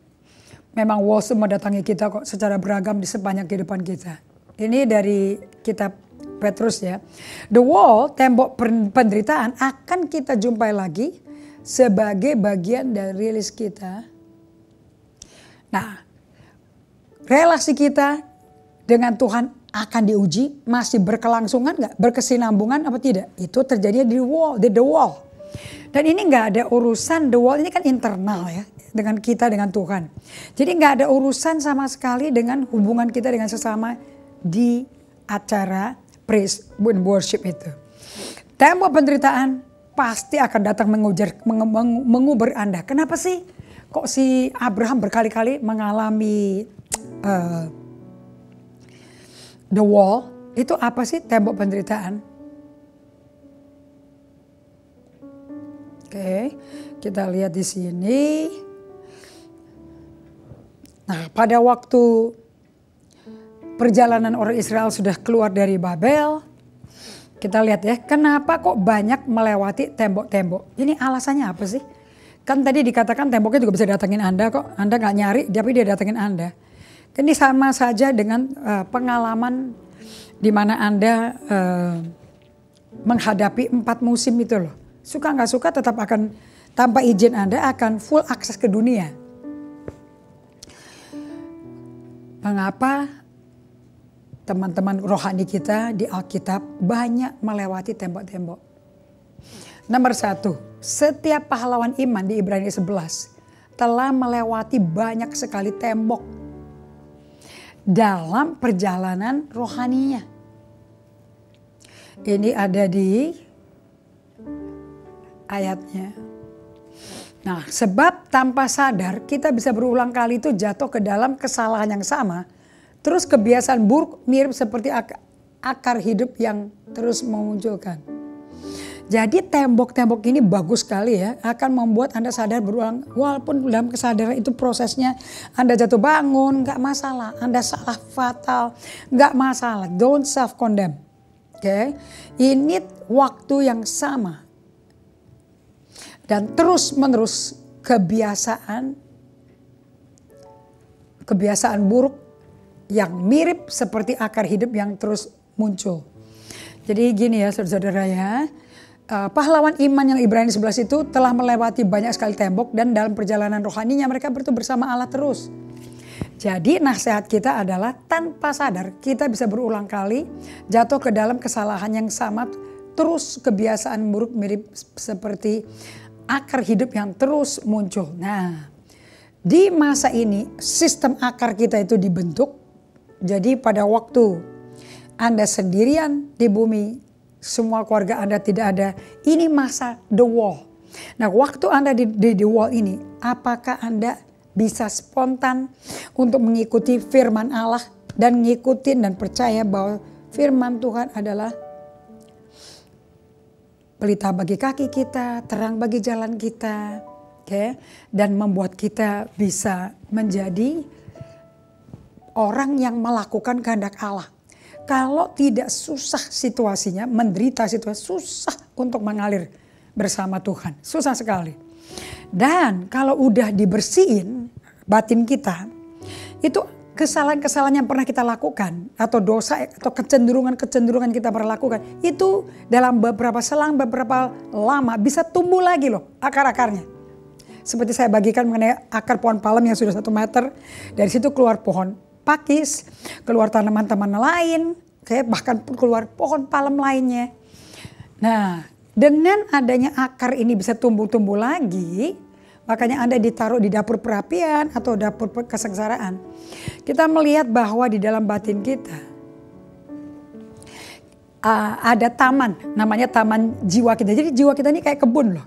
memang walls mendatangi kita kok secara beragam di sepanjang kehidupan kita. Ini dari kitab Petrus ya. The wall, tembok penderitaan, akan kita jumpai lagi sebagai bagian dari list kita. Nah, relasi kita dengan Tuhan akan diuji, masih berkelangsungan nggak, berkesinambungan apa tidak? Itu terjadi di wall, the wall. Dan ini nggak ada urusan, the wall ini kan internal ya, dengan kita dengan Tuhan. Jadi nggak ada urusan sama sekali dengan hubungan kita dengan sesama di acara praise and worship itu. Tembok penderitaan pasti akan datang menguber Anda. Kenapa sih? Kok si Abraham berkali-kali mengalami the wall? Itu apa sih tembok penderitaan? Oke, kita lihat di sini. Nah, pada waktu perjalanan orang Israel sudah keluar dari Babel, kita lihat ya, kenapa kok banyak melewati tembok-tembok? Ini alasannya apa sih? Kan tadi dikatakan temboknya juga bisa datangin Anda kok. Anda nggak nyari, tapi dia datangin Anda. Ini sama saja dengan pengalaman di mana Anda menghadapi 4 musim itu loh. Suka nggak suka tetap akan, tanpa izin Anda akan full akses ke dunia. Mengapa teman-teman rohani kita di Alkitab banyak melewati tembok-tembok? Nomor 1, setiap pahlawan iman di Ibrani 11 telah melewati banyak sekali tembok dalam perjalanan rohaninya. Ini ada di ayatnya. Nah, sebab tanpa sadar kita bisa berulang kali itu jatuh ke dalam kesalahan yang sama. Terus kebiasaan buruk mirip seperti akar hidup yang terus memunculkan. Jadi tembok-tembok ini bagus sekali ya. Akan membuat Anda sadar berulang. Walaupun dalam kesadaran itu prosesnya Anda jatuh bangun, gak masalah. Anda salah fatal, gak masalah. Don't self-condemn. Oke, ini waktu yang sama. Dan terus menerus kebiasaan buruk yang mirip seperti akar hidup yang terus muncul. Jadi gini ya saudara-saudara ya, pahlawan iman yang Ibrani 11 itu telah melewati banyak sekali tembok dan dalam perjalanan rohaninya mereka bersama Allah terus. Jadi nasihat kita adalah tanpa sadar kita bisa berulang kali jatuh ke dalam kesalahan yang sama, terus kebiasaan buruk mirip seperti akar hidup yang terus muncul. Nah, Di masa ini sistem akar kita itu dibentuk. Jadi pada waktu Anda sendirian di bumi, semua keluarga Anda tidak ada, ini masa the wall. Nah waktu Anda di the wall ini, apakah Anda bisa spontan untuk mengikuti firman Allah dan ngikutin dan percaya bahwa firman Tuhan adalah pelita bagi kaki kita, terang bagi jalan kita, dan membuat kita bisa menjadi orang yang melakukan kehendak Allah. Kalau tidak susah situasinya, menderita situasi, susah untuk mengalir bersama Tuhan, susah sekali. Dan kalau udah dibersihin batin kita, itu kesalahan-kesalahan yang pernah kita lakukan atau dosa atau kecenderungan-kecenderungan kita pernah lakukan, itu dalam beberapa lama bisa tumbuh lagi loh akar-akarnya. Seperti saya bagikan mengenai akar pohon palem yang sudah 1 meter, dari situ keluar pohon pakis, keluar tanaman-tanaman lain, bahkan keluar pohon palem lainnya. Nah, dengan adanya akar ini bisa tumbuh-tumbuh lagi, makanya Anda ditaruh di dapur perapian atau dapur kesengsaraan. Kita melihat bahwa di dalam batin kita ada taman, namanya taman jiwa kita. Jadi jiwa kita ini kayak kebun loh.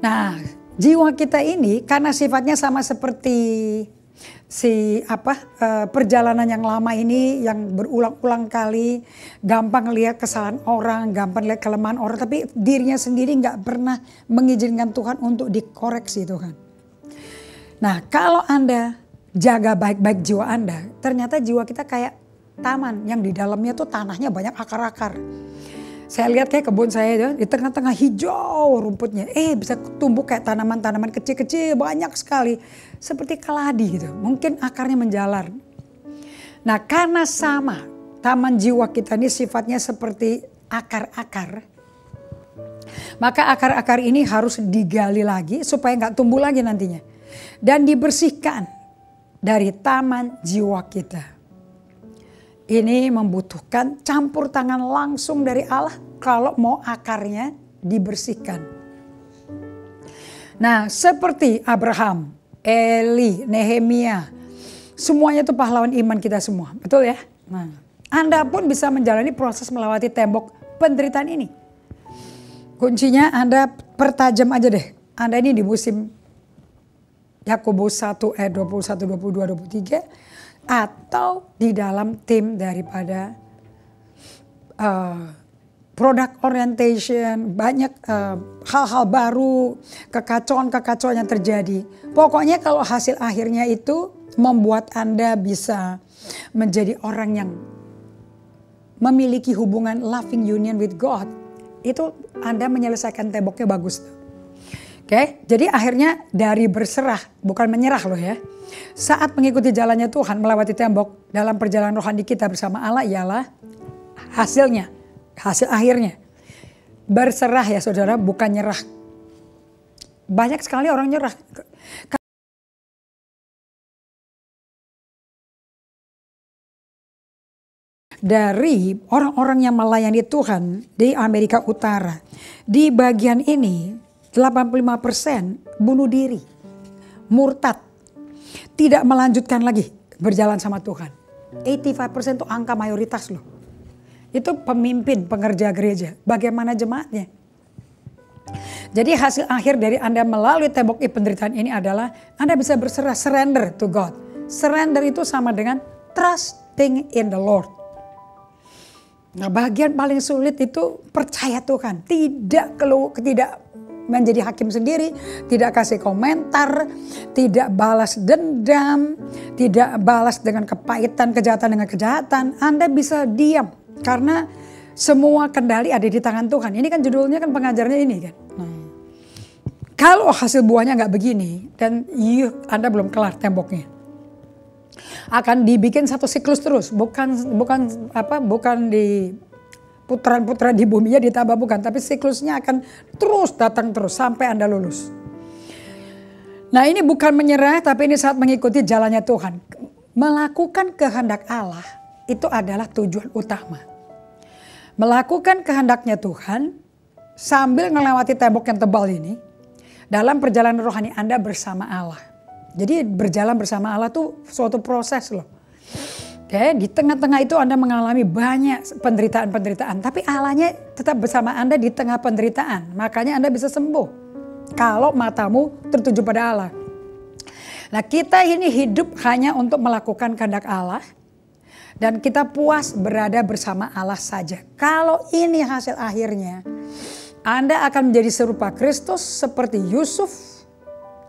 Nah, jiwa kita ini karena sifatnya sama seperti perjalanan yang lama ini yang berulang-ulang kali, gampang lihat kesalahan orang, gampang lihat kelemahan orang, tapi dirinya sendiri nggak pernah mengizinkan Tuhan untuk dikoreksi Tuhan. Nah kalau Anda jaga baik-baik jiwa Anda, ternyata jiwa kita kayak taman yang di dalamnya tuh tanahnya banyak akar-akar. Saya lihat kayak kebun saya itu di tengah-tengah hijau rumputnya. Bisa tumbuh kayak tanaman-tanaman kecil-kecil banyak sekali. Seperti keladi gitu. Mungkin akarnya menjalar. Nah karena sama taman jiwa kita ini sifatnya seperti akar-akar. Maka akar-akar ini harus digali lagi supaya nggak tumbuh lagi nantinya. Dan dibersihkan dari taman jiwa kita. Ini membutuhkan campur tangan langsung dari Allah kalau mau akarnya dibersihkan. Nah seperti Abraham, Eli, Nehemia, semuanya itu pahlawan iman kita semua, betul ya? Nah, Anda pun bisa menjalani proses melewati tembok penderitaan ini. Kuncinya Anda pertajam aja deh. Anda ini di musim Yakobus 1 ayat 21, 22, 23. Atau di dalam tim daripada product orientation, banyak hal-hal baru, kekacauan-kekacauan yang terjadi. Pokoknya kalau hasil akhirnya itu membuat Anda bisa menjadi orang yang memiliki hubungan loving union with God, itu Anda menyelesaikan temboknya bagus. Jadi akhirnya dari berserah, bukan menyerah loh ya. Saat mengikuti jalannya Tuhan melewati tembok dalam perjalanan rohani kita bersama Allah ialah hasilnya, hasil akhirnya. Berserah ya saudara, bukan nyerah. Banyak sekali orang nyerah. Dari orang-orang yang melayani Tuhan di Amerika Utara, di bagian ini 85% bunuh diri, murtad, tidak melanjutkan lagi berjalan sama Tuhan. 85% itu angka mayoritas loh. Itu pemimpin, pengerja gereja. Bagaimana jemaatnya? Jadi hasil akhir dari Anda melalui tembok penderitaan ini adalah Anda bisa berserah, surrender to God. Surrender itu sama dengan trusting in the Lord. Nah bagian paling sulit itu percaya Tuhan. Tidak menjadi hakim sendiri, tidak kasih komentar, tidak balas dendam, tidak balas dengan kepahitan, kejahatan dengan kejahatan. Anda bisa diam karena semua kendali ada di tangan Tuhan. Ini kan judulnya kan pengajarnya ini kan. Kalau hasil buahnya nggak begini dan Anda belum kelar temboknya, akan dibikin satu siklus terus, bukan di putaran-putaran di buminya ditambah, bukan, tapi siklusnya akan terus datang terus sampai Anda lulus. Nah ini bukan menyerah, tapi ini saat mengikuti jalannya Tuhan. Melakukan kehendak Allah itu adalah tujuan utama. Melakukan kehendaknya Tuhan sambil melewati tembok yang tebal ini dalam perjalanan rohani Anda bersama Allah. Jadi berjalan bersama Allah tuh suatu proses loh. Oke, di tengah-tengah itu Anda mengalami banyak penderitaan-penderitaan. Tapi Allahnya tetap bersama Anda di tengah penderitaan. Makanya Anda bisa sembuh. Kalau matamu tertuju pada Allah. Nah, kita ini hidup hanya untuk melakukan kehendak Allah. Dan kita puas berada bersama Allah saja. Kalau ini hasil akhirnya, Anda akan menjadi serupa Kristus seperti Yusuf.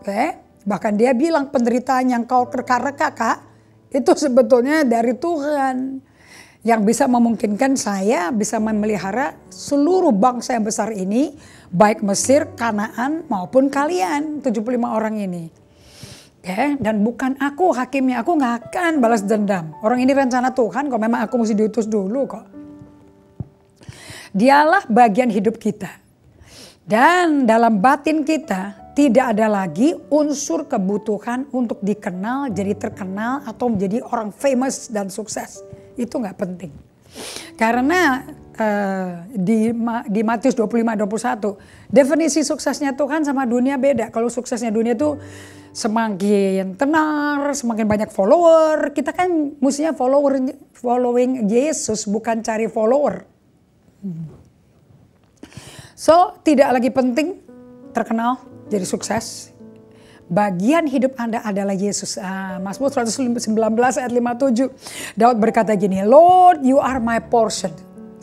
Oke, bahkan dia bilang penderitaan yang kau reka-reka, Kak, itu sebetulnya dari Tuhan yang bisa memungkinkan saya bisa memelihara seluruh bangsa yang besar ini, baik Mesir, Kanaan maupun kalian 75 orang ini. Oke, dan bukan aku hakimnya, aku nggak akan balas dendam. Orang ini rencana Tuhan kok, memang aku mesti diutus dulu kok. Dialah bagian hidup kita. Dan dalam batin kita tidak ada lagi unsur kebutuhan untuk dikenal, jadi terkenal atau menjadi orang famous dan sukses. Itu nggak penting. Karena di Matius 25-21 definisi suksesnya Tuhan sama dunia beda. Kalau suksesnya dunia itu semakin tenar, semakin banyak follower. Kita kan mestinya following Yesus, bukan cari follower. So tidak lagi penting terkenal, jadi sukses. Bagian hidup Anda adalah Yesus. Mazmur 119 ayat 57. Daud berkata gini, Lord, you are my portion.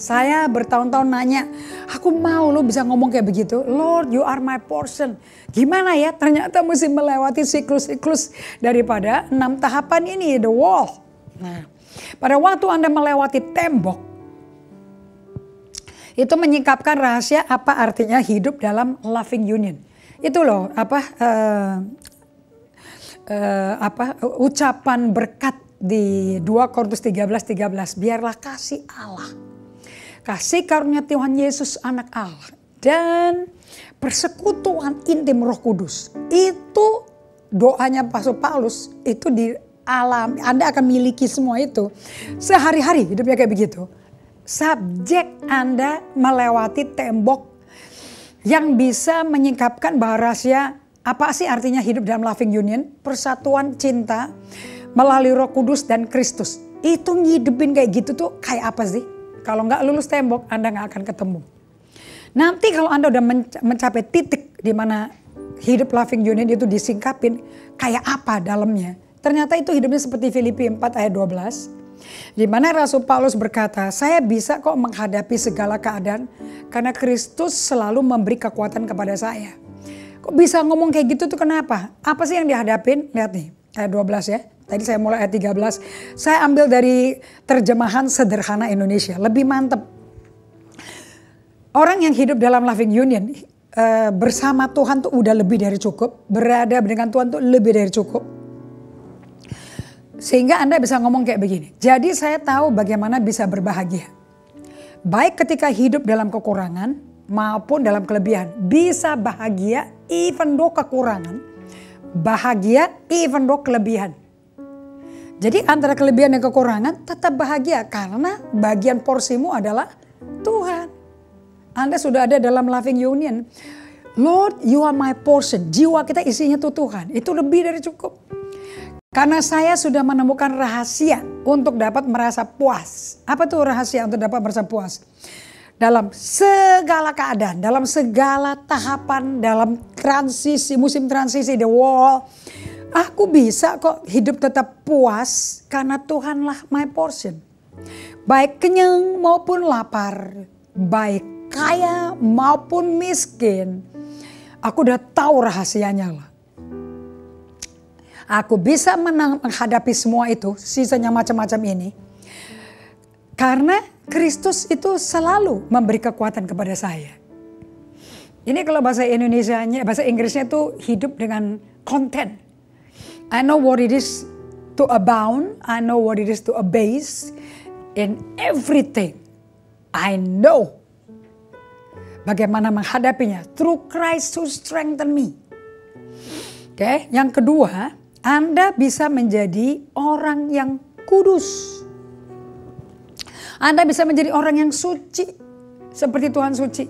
Saya bertahun-tahun nanya, aku mau lo bisa ngomong kayak begitu. Lord, you are my portion. Gimana ya? Ternyata mesti melewati siklus-siklus daripada 6 tahapan ini, the wall. Nah, pada waktu Anda melewati tembok, itu menyingkapkan rahasia apa artinya hidup dalam loving union. Itu loh ucapan berkat di 2 Korintus 13:13. Biarlah kasih Allah, kasih karunia Tuhan Yesus anak Allah dan persekutuan intim Roh Kudus. Itu doanya Rasul Paulus, itu di alam Anda akan miliki semua itu sehari-hari hidupnya kayak begitu. Subjek Anda melewati tembok yang bisa menyingkapkan bahwa rahasia apa sih artinya hidup dalam loving union, persatuan cinta melalui Roh Kudus dan Kristus. Itu ngidupin kayak gitu tuh kayak apa sih? Kalau nggak lulus tembok, Anda nggak akan ketemu. Nanti kalau Anda udah mencapai titik di mana hidup loving union itu disingkapin, kayak apa dalamnya? Ternyata itu hidupnya seperti Filipi 4 ayat 12. Di mana Rasul Paulus berkata, saya bisa kok menghadapi segala keadaan karena Kristus selalu memberi kekuatan kepada saya. Kok bisa ngomong kayak gitu tuh kenapa? Apa sih yang dihadapin? Lihat nih ayat 12 ya. Tadi saya mulai ayat 13. Saya ambil dari terjemahan sederhana Indonesia. Lebih mantep. Orang yang hidup dalam loving union bersama Tuhan tuh udah lebih dari cukup. Berada dengan Tuhan tuh lebih dari cukup. Sehingga Anda bisa ngomong kayak begini. Jadi saya tahu bagaimana bisa berbahagia. Baik ketika hidup dalam kekurangan maupun dalam kelebihan. Bisa bahagia even though kekurangan. Bahagia even though kelebihan. Jadi antara kelebihan dan kekurangan tetap bahagia. Karena bagian porsimu adalah Tuhan. Anda sudah ada dalam loving union. Lord, you are my portion. Jiwa kita isinya tuh Tuhan. Itu lebih dari cukup. Karena saya sudah menemukan rahasia untuk dapat merasa puas. Apa tuh rahasia untuk dapat merasa puas? Dalam segala keadaan, dalam segala tahapan, dalam transisi, musim transisi, the wall. Aku bisa kok hidup tetap puas karena Tuhanlah my portion. Baik kenyang maupun lapar, baik kaya maupun miskin. Aku udah tahu rahasianya lah. Aku bisa menghadapi semua itu, sisanya macam-macam ini. Karena Kristus itu selalu memberi kekuatan kepada saya. Ini kalau bahasa Indonesianya, bahasa Inggrisnya itu hidup dengan content. I know what it is to abound, I know what it is to abase. In everything, I know bagaimana menghadapinya. Through Christ who strengthen me. Oke, yang kedua, Anda bisa menjadi orang yang kudus. Anda bisa menjadi orang yang suci. Seperti Tuhan suci.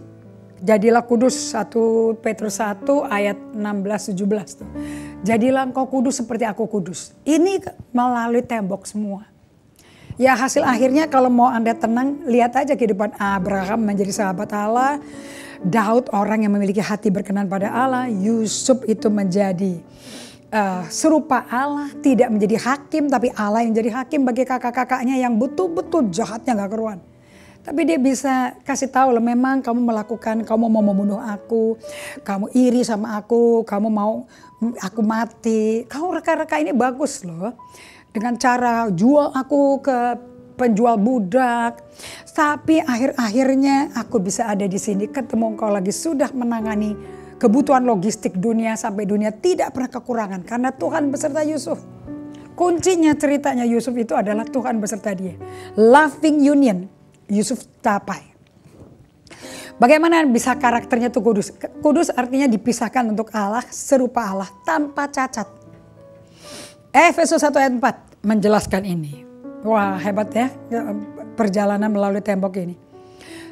Jadilah kudus, 1 Petrus 1 ayat 16-17. Jadilah engkau kudus seperti aku kudus. Ini melalui tembok semua. Ya hasil akhirnya kalau mau Anda tenang, lihat aja kehidupan Abraham menjadi sahabat Allah. Daud orang yang memiliki hati berkenan pada Allah. Yusuf itu menjadi serupa Allah. Tidak menjadi hakim, tapi Allah yang jadi hakim bagi kakak-kakaknya yang betul-betul jahatnya gak keruan. Tapi dia bisa kasih tahu loh, memang kamu melakukan, kamu mau membunuh aku. Kamu iri sama aku, kamu mau aku mati. Kau reka-reka ini bagus loh. Dengan cara jual aku ke penjual budak. Tapi akhir-akhirnya aku bisa ada di sini ketemu engkau lagi. Sudah menangani kebutuhan logistik dunia sampai dunia tidak pernah kekurangan. Karena Tuhan beserta Yusuf. Kuncinya ceritanya Yusuf itu adalah Tuhan beserta dia. Loving union Yusuf capai. Bagaimana bisa karakternya itu kudus? Kudus artinya dipisahkan untuk Allah, serupa Allah tanpa cacat. Efesus 1 ayat 4 menjelaskan ini. Wah hebat ya perjalanan melalui tembok ini.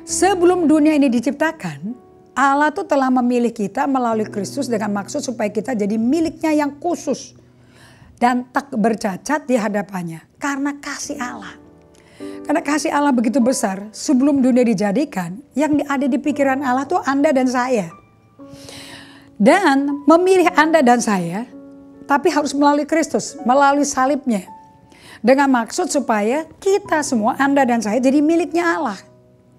Sebelum dunia ini diciptakan, Allah tuh telah memilih kita melalui Kristus dengan maksud supaya kita jadi miliknya yang khusus. Dan tak bercacat di hadapannya karena kasih Allah. Karena kasih Allah begitu besar, sebelum dunia dijadikan, yang ada di pikiran Allah tuh Anda dan saya. Dan memilih Anda dan saya, tapi harus melalui Kristus, melalui salibnya. Dengan maksud supaya kita semua, Anda dan saya jadi miliknya Allah.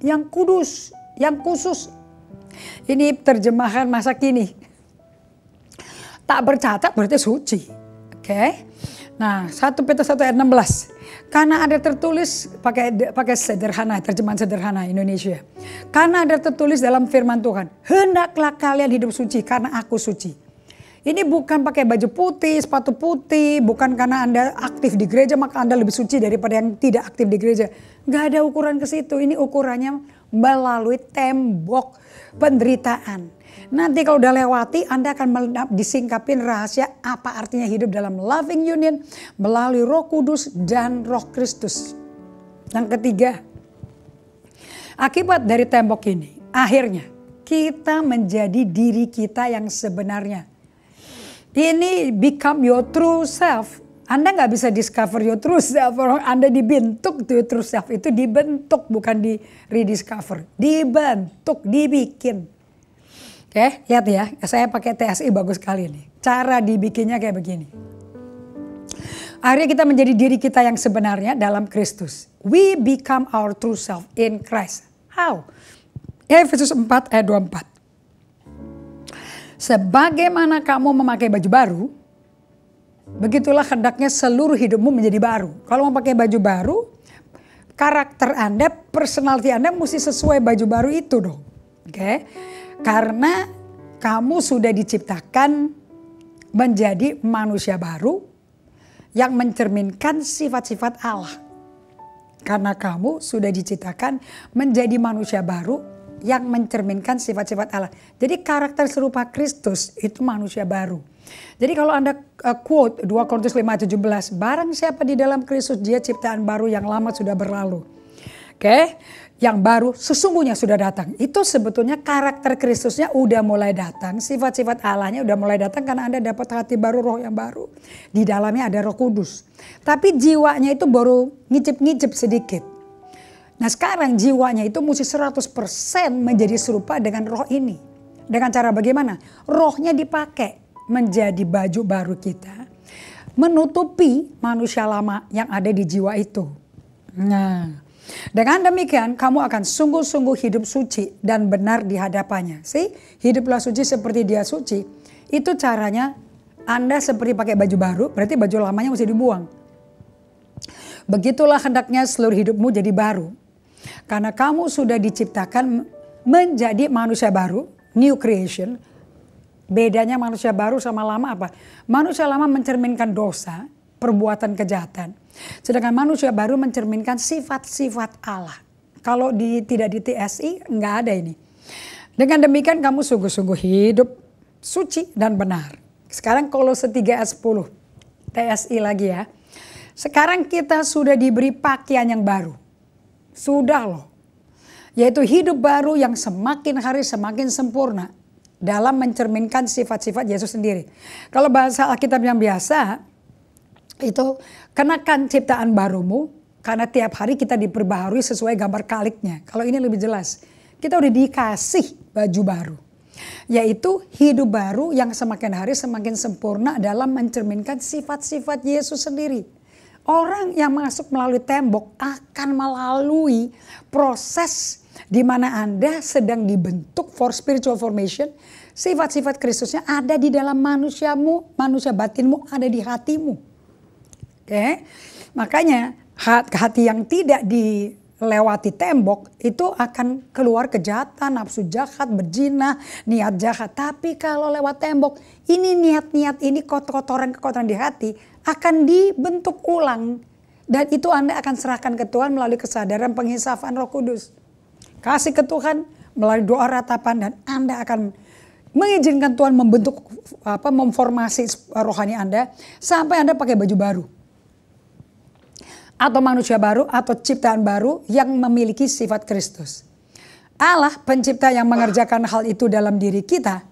Yang kudus, yang khusus. Ini terjemahan masa kini. Tak bercacat berarti suci. Oke. Nah 1 Petrus 1 ayat 16. Karena ada tertulis, pakai sederhana, terjemahan sederhana Indonesia. Karena ada tertulis dalam firman Tuhan. Hendaklah kalian hidup suci karena aku suci. Ini bukan pakai baju putih, sepatu putih, bukan karena Anda aktif di gereja maka Anda lebih suci daripada yang tidak aktif di gereja. Gak ada ukuran ke situ, ini ukurannya melalui tembok penderitaan. Nanti kalau udah lewati Anda akan disingkapin rahasia apa artinya hidup dalam loving union melalui Roh Kudus dan Roh Kristus. Yang ketiga, akibat dari tembok ini, akhirnya kita menjadi diri kita yang sebenarnya. Ini become your true self. Anda nggak bisa discover your true self. Anda dibentuk, your true self itu dibentuk, bukan di rediscover. Dibentuk, dibikin. Oke, lihat ya. Saya pakai TSI bagus sekali nih. Cara dibikinnya kayak begini. Akhirnya kita menjadi diri kita yang sebenarnya dalam Kristus. We become our true self in Christ. How? Efesus 4 ayat 24. Sebagaimana kamu memakai baju baru, begitulah hendaknya seluruh hidupmu menjadi baru. Kalau mau pakai baju baru, karakter Anda, personality Anda mesti sesuai baju baru itu dong. Oke? Karena kamu sudah diciptakan menjadi manusia baru yang mencerminkan sifat-sifat Allah. Karena kamu sudah diciptakan menjadi manusia baru yang mencerminkan sifat-sifat Allah. Jadi karakter serupa Kristus itu manusia baru. Jadi kalau Anda quote 2 Korintus 5:17, barang siapa di dalam Kristus dia ciptaan baru, yang lama sudah berlalu. Oke, yang baru sesungguhnya sudah datang. Itu sebetulnya karakter Kristusnya udah mulai datang, sifat-sifat Allahnya udah mulai datang karena Anda dapat hati baru, roh yang baru. Di dalamnya ada Roh Kudus. Tapi jiwanya itu baru ngicip-ngicip sedikit. Nah sekarang jiwanya itu mesti 100% menjadi serupa dengan roh ini. Dengan cara bagaimana? Rohnya dipakai menjadi baju baru kita. Menutupi manusia lama yang ada di jiwa itu. Nah dengan demikian kamu akan sungguh-sungguh hidup suci dan benar di hadapannya. Hiduplah suci seperti dia suci. Itu caranya Anda seperti pakai baju baru, berarti baju lamanya mesti dibuang. Begitulah hendaknya seluruh hidupmu jadi baru. Karena kamu sudah diciptakan menjadi manusia baru, new creation. Bedanya manusia baru sama lama apa? Manusia lama mencerminkan dosa, perbuatan kejahatan. Sedangkan manusia baru mencerminkan sifat-sifat Allah. Kalau tidak di TSI nggak ada ini. Dengan demikian kamu sungguh-sungguh hidup suci dan benar. Sekarang Kolose 3 ayat 10. TSI lagi ya. Sekarang kita sudah diberi pakaian yang baru. Sudah loh. Yaitu hidup baru yang semakin hari semakin sempurna. dalam mencerminkan sifat-sifat Yesus sendiri. Kalau bahasa Alkitab yang biasa, itu kenakan ciptaan barumu, karena tiap hari kita diperbaharui sesuai gambar kaliknya. Kalau ini lebih jelas, kita udah dikasih baju baru. Yaitu hidup baru yang semakin hari semakin sempurna dalam mencerminkan sifat-sifat Yesus sendiri. Orang yang masuk melalui tembok akan melalui proses di mana Anda sedang dibentuk for spiritual formation. Sifat-sifat Kristusnya ada di dalam manusiamu, manusia batinmu ada di hatimu. Oke, makanya hati yang tidak dilewati tembok itu akan keluar kejahatan, nafsu jahat, berzina, niat jahat. Tapi kalau lewat tembok, ini niat-niat ini kotoran-kotoran di hati akan dibentuk ulang. Dan itu Anda akan serahkan ke Tuhan melalui kesadaran penghisafan Roh Kudus. Kasih ke Tuhan melalui doa ratapan dan Anda akan mengizinkan Tuhan membentuk memformasi rohani Anda sampai Anda pakai baju baru. Atau manusia baru atau ciptaan baru yang memiliki sifat Kristus. Allah pencipta yang mengerjakan hal itu dalam diri kita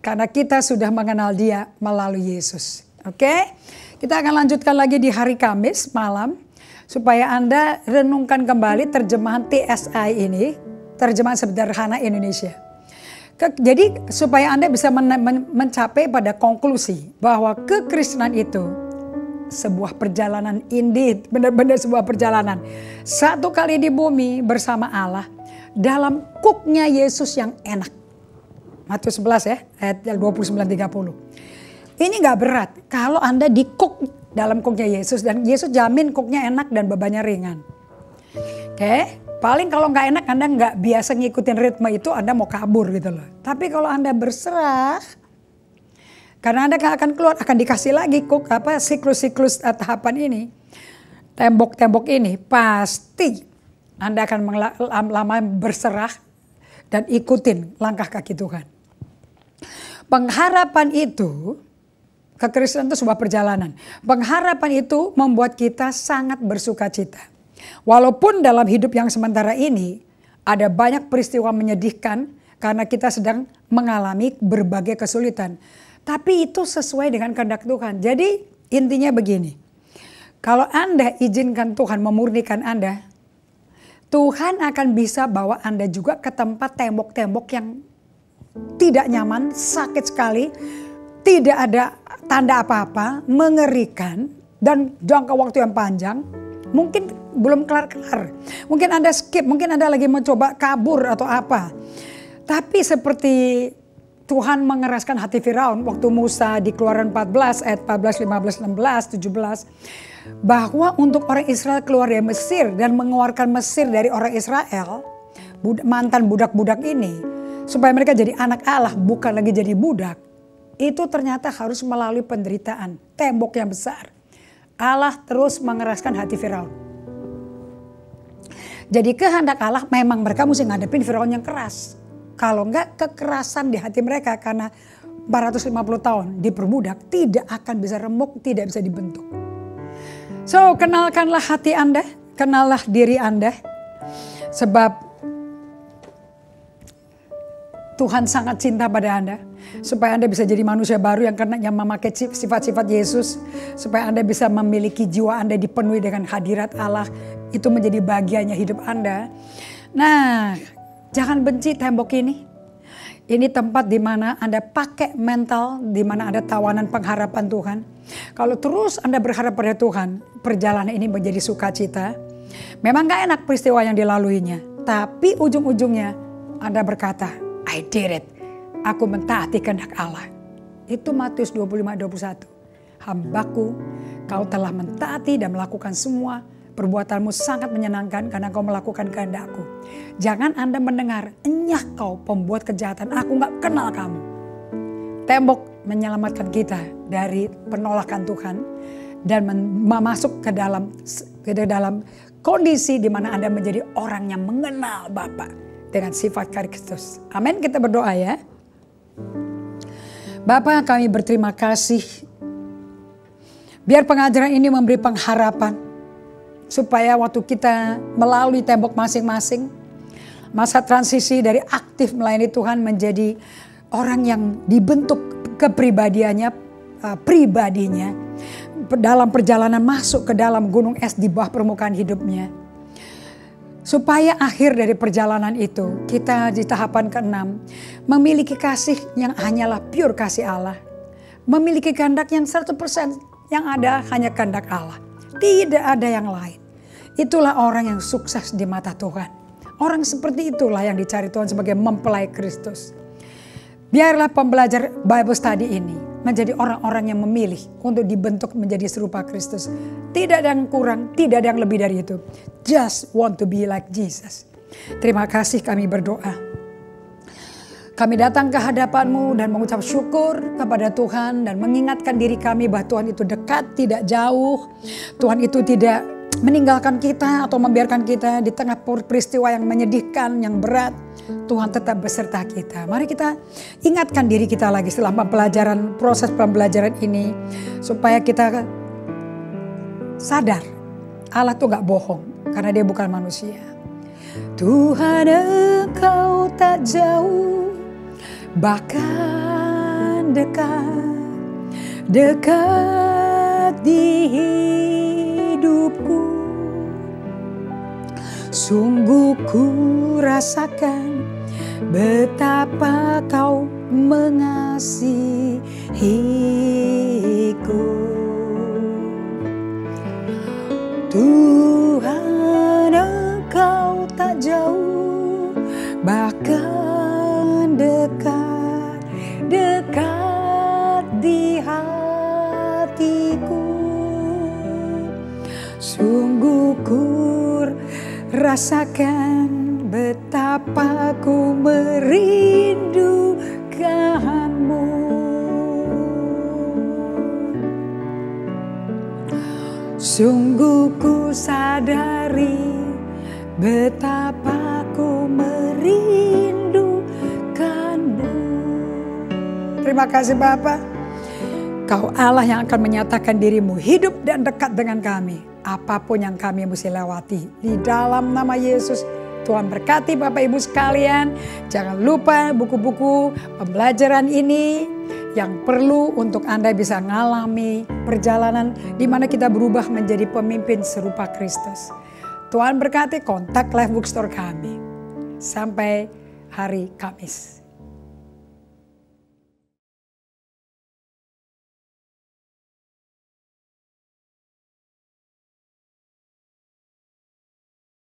karena kita sudah mengenal Dia melalui Yesus. Oke? Kita akan lanjutkan lagi di hari Kamis malam supaya Anda renungkan kembali terjemahan TSI ini, terjemahan sederhana Indonesia. Jadi supaya Anda bisa mencapai pada konklusi bahwa kekristenan itu sebuah perjalanan, indeed, benar-benar sebuah perjalanan. Satu kali di bumi bersama Allah dalam kuknya Yesus yang enak. Matius 11 ya, ayat 29-30. Ini gak berat kalau Anda di kuk dalam kuknya Yesus dan Yesus jamin kuknya enak dan bebannya ringan. Oke, paling kalau gak enak Anda gak biasa ngikutin ritme itu Anda mau kabur gitu loh. Tapi kalau Anda berserah, karena Anda akan keluar, akan dikasih lagi siklus-siklus tahapan ini. Tembok-tembok ini pasti Anda akan lama berserah dan ikutin langkah kaki Tuhan. Pengharapan itu, kekristenan itu sebuah perjalanan. Pengharapan itu membuat kita sangat bersuka cita. Walaupun dalam hidup yang sementara ini ada banyak peristiwa menyedihkan karena kita sedang mengalami berbagai kesulitan. Tapi itu sesuai dengan kehendak Tuhan. Jadi intinya begini. Kalau Anda izinkan Tuhan memurnikan Anda, Tuhan akan bisa bawa Anda juga ke tempat tembok-tembok yang tidak nyaman, sakit sekali, tidak ada tanda apa-apa, mengerikan, dan jangka waktu yang panjang. Mungkin belum kelar-kelar. Mungkin Anda skip, mungkin Anda lagi mencoba kabur atau apa. Tapi seperti Tuhan mengeraskan hati Firaun waktu Musa di Keluaran 14 ayat 14, 15, 16, 17. Bahwa untuk orang Israel keluar dari Mesir dan mengeluarkan Mesir dari orang Israel, mantan budak-budak ini, supaya mereka jadi anak Allah bukan lagi jadi budak. Itu ternyata harus melalui penderitaan, tembok yang besar. Allah terus mengeraskan hati Firaun. Jadi kehendak Allah memang mereka mesti ngadepin Firaun yang keras. Kalau enggak kekerasan di hati mereka karena 450 tahun diperbudak tidak akan bisa remuk, tidak bisa dibentuk. So kenalkanlah hati Anda, kenallah diri Anda. Sebab Tuhan sangat cinta pada Anda. Supaya Anda bisa jadi manusia baru yang memakai sifat-sifat Yesus. Supaya Anda bisa memiliki jiwa Anda dipenuhi dengan hadirat Allah. Itu menjadi bagiannya hidup Anda. Nah, jangan benci tembok ini. Ini tempat di mana Anda pakai mental, di mana ada tawanan pengharapan Tuhan. Kalau terus Anda berharap pada Tuhan, perjalanan ini menjadi sukacita. Memang gak enak peristiwa yang dilaluinya. Tapi ujung-ujungnya Anda berkata, I did it. Aku mentaati kehendak Allah. Itu Matius 25-21. Hambaku, kau telah mentaati dan melakukan semua. Perbuatanmu sangat menyenangkan karena kau melakukan kehendakku. Jangan Anda mendengar, enyah kau pembuat kejahatan, aku gak kenal kamu. Tembok menyelamatkan kita dari penolakan Tuhan. Dan masuk ke dalam kondisi di mana Anda menjadi orang yang mengenal Bapa dengan sifat Kristus. Amin, kita berdoa ya. Bapa, kami berterima kasih. Biar pengajaran ini memberi pengharapan. Supaya waktu kita melalui tembok masing-masing, masa transisi dari aktif melayani Tuhan menjadi orang yang dibentuk kepribadiannya, pribadinya dalam perjalanan masuk ke dalam gunung es di bawah permukaan hidupnya. Supaya akhir dari perjalanan itu kita di tahapan ke-6 memiliki kasih yang hanyalah pure kasih Allah. Memiliki kehendak yang 100% yang ada hanya kehendak Allah. Tidak ada yang lain. Itulah orang yang sukses di mata Tuhan. Orang seperti itulah yang dicari Tuhan sebagai mempelai Kristus. Biarlah pembelajar Bible Study ini menjadi orang-orang yang memilih untuk dibentuk menjadi serupa Kristus. Tidak ada yang kurang, tidak ada yang lebih dari itu. Just want to be like Jesus. Terima kasih, kami berdoa. Kami datang ke hadapan-Mu dan mengucap syukur kepada Tuhan dan mengingatkan diri kami bahwa Tuhan itu dekat, tidak jauh. Tuhan itu tidak meninggalkan kita atau membiarkan kita di tengah peristiwa yang menyedihkan, yang berat. Tuhan tetap beserta kita. Mari kita ingatkan diri kita lagi setelah proses pembelajaran ini. Supaya kita sadar Allah tuh gak bohong karena dia bukan manusia. Tuhan, Engkau tak jauh, bahkan dekat di hidupku. Sungguh ku rasakan betapa Kau mengasihiku. Tuhan, Engkau tak jauh, bahkan dekat di hatiku. Sungguh ku rasakan betapa ku merindukanmu. Sungguh ku sadari betapa ku merindukanmu. Terima kasih Bapa. Kau Allah yang akan menyatakan dirimu hidup dan dekat dengan kami. Apapun yang kami mesti lewati. Di dalam nama Yesus, Tuhan berkati Bapak Ibu sekalian. Jangan lupa buku-buku pembelajaran ini yang perlu untuk Anda bisa mengalami perjalanan di mana kita berubah menjadi pemimpin serupa Kristus. Tuhan berkati, kontak Life Bookstore kami. Sampai hari Kamis.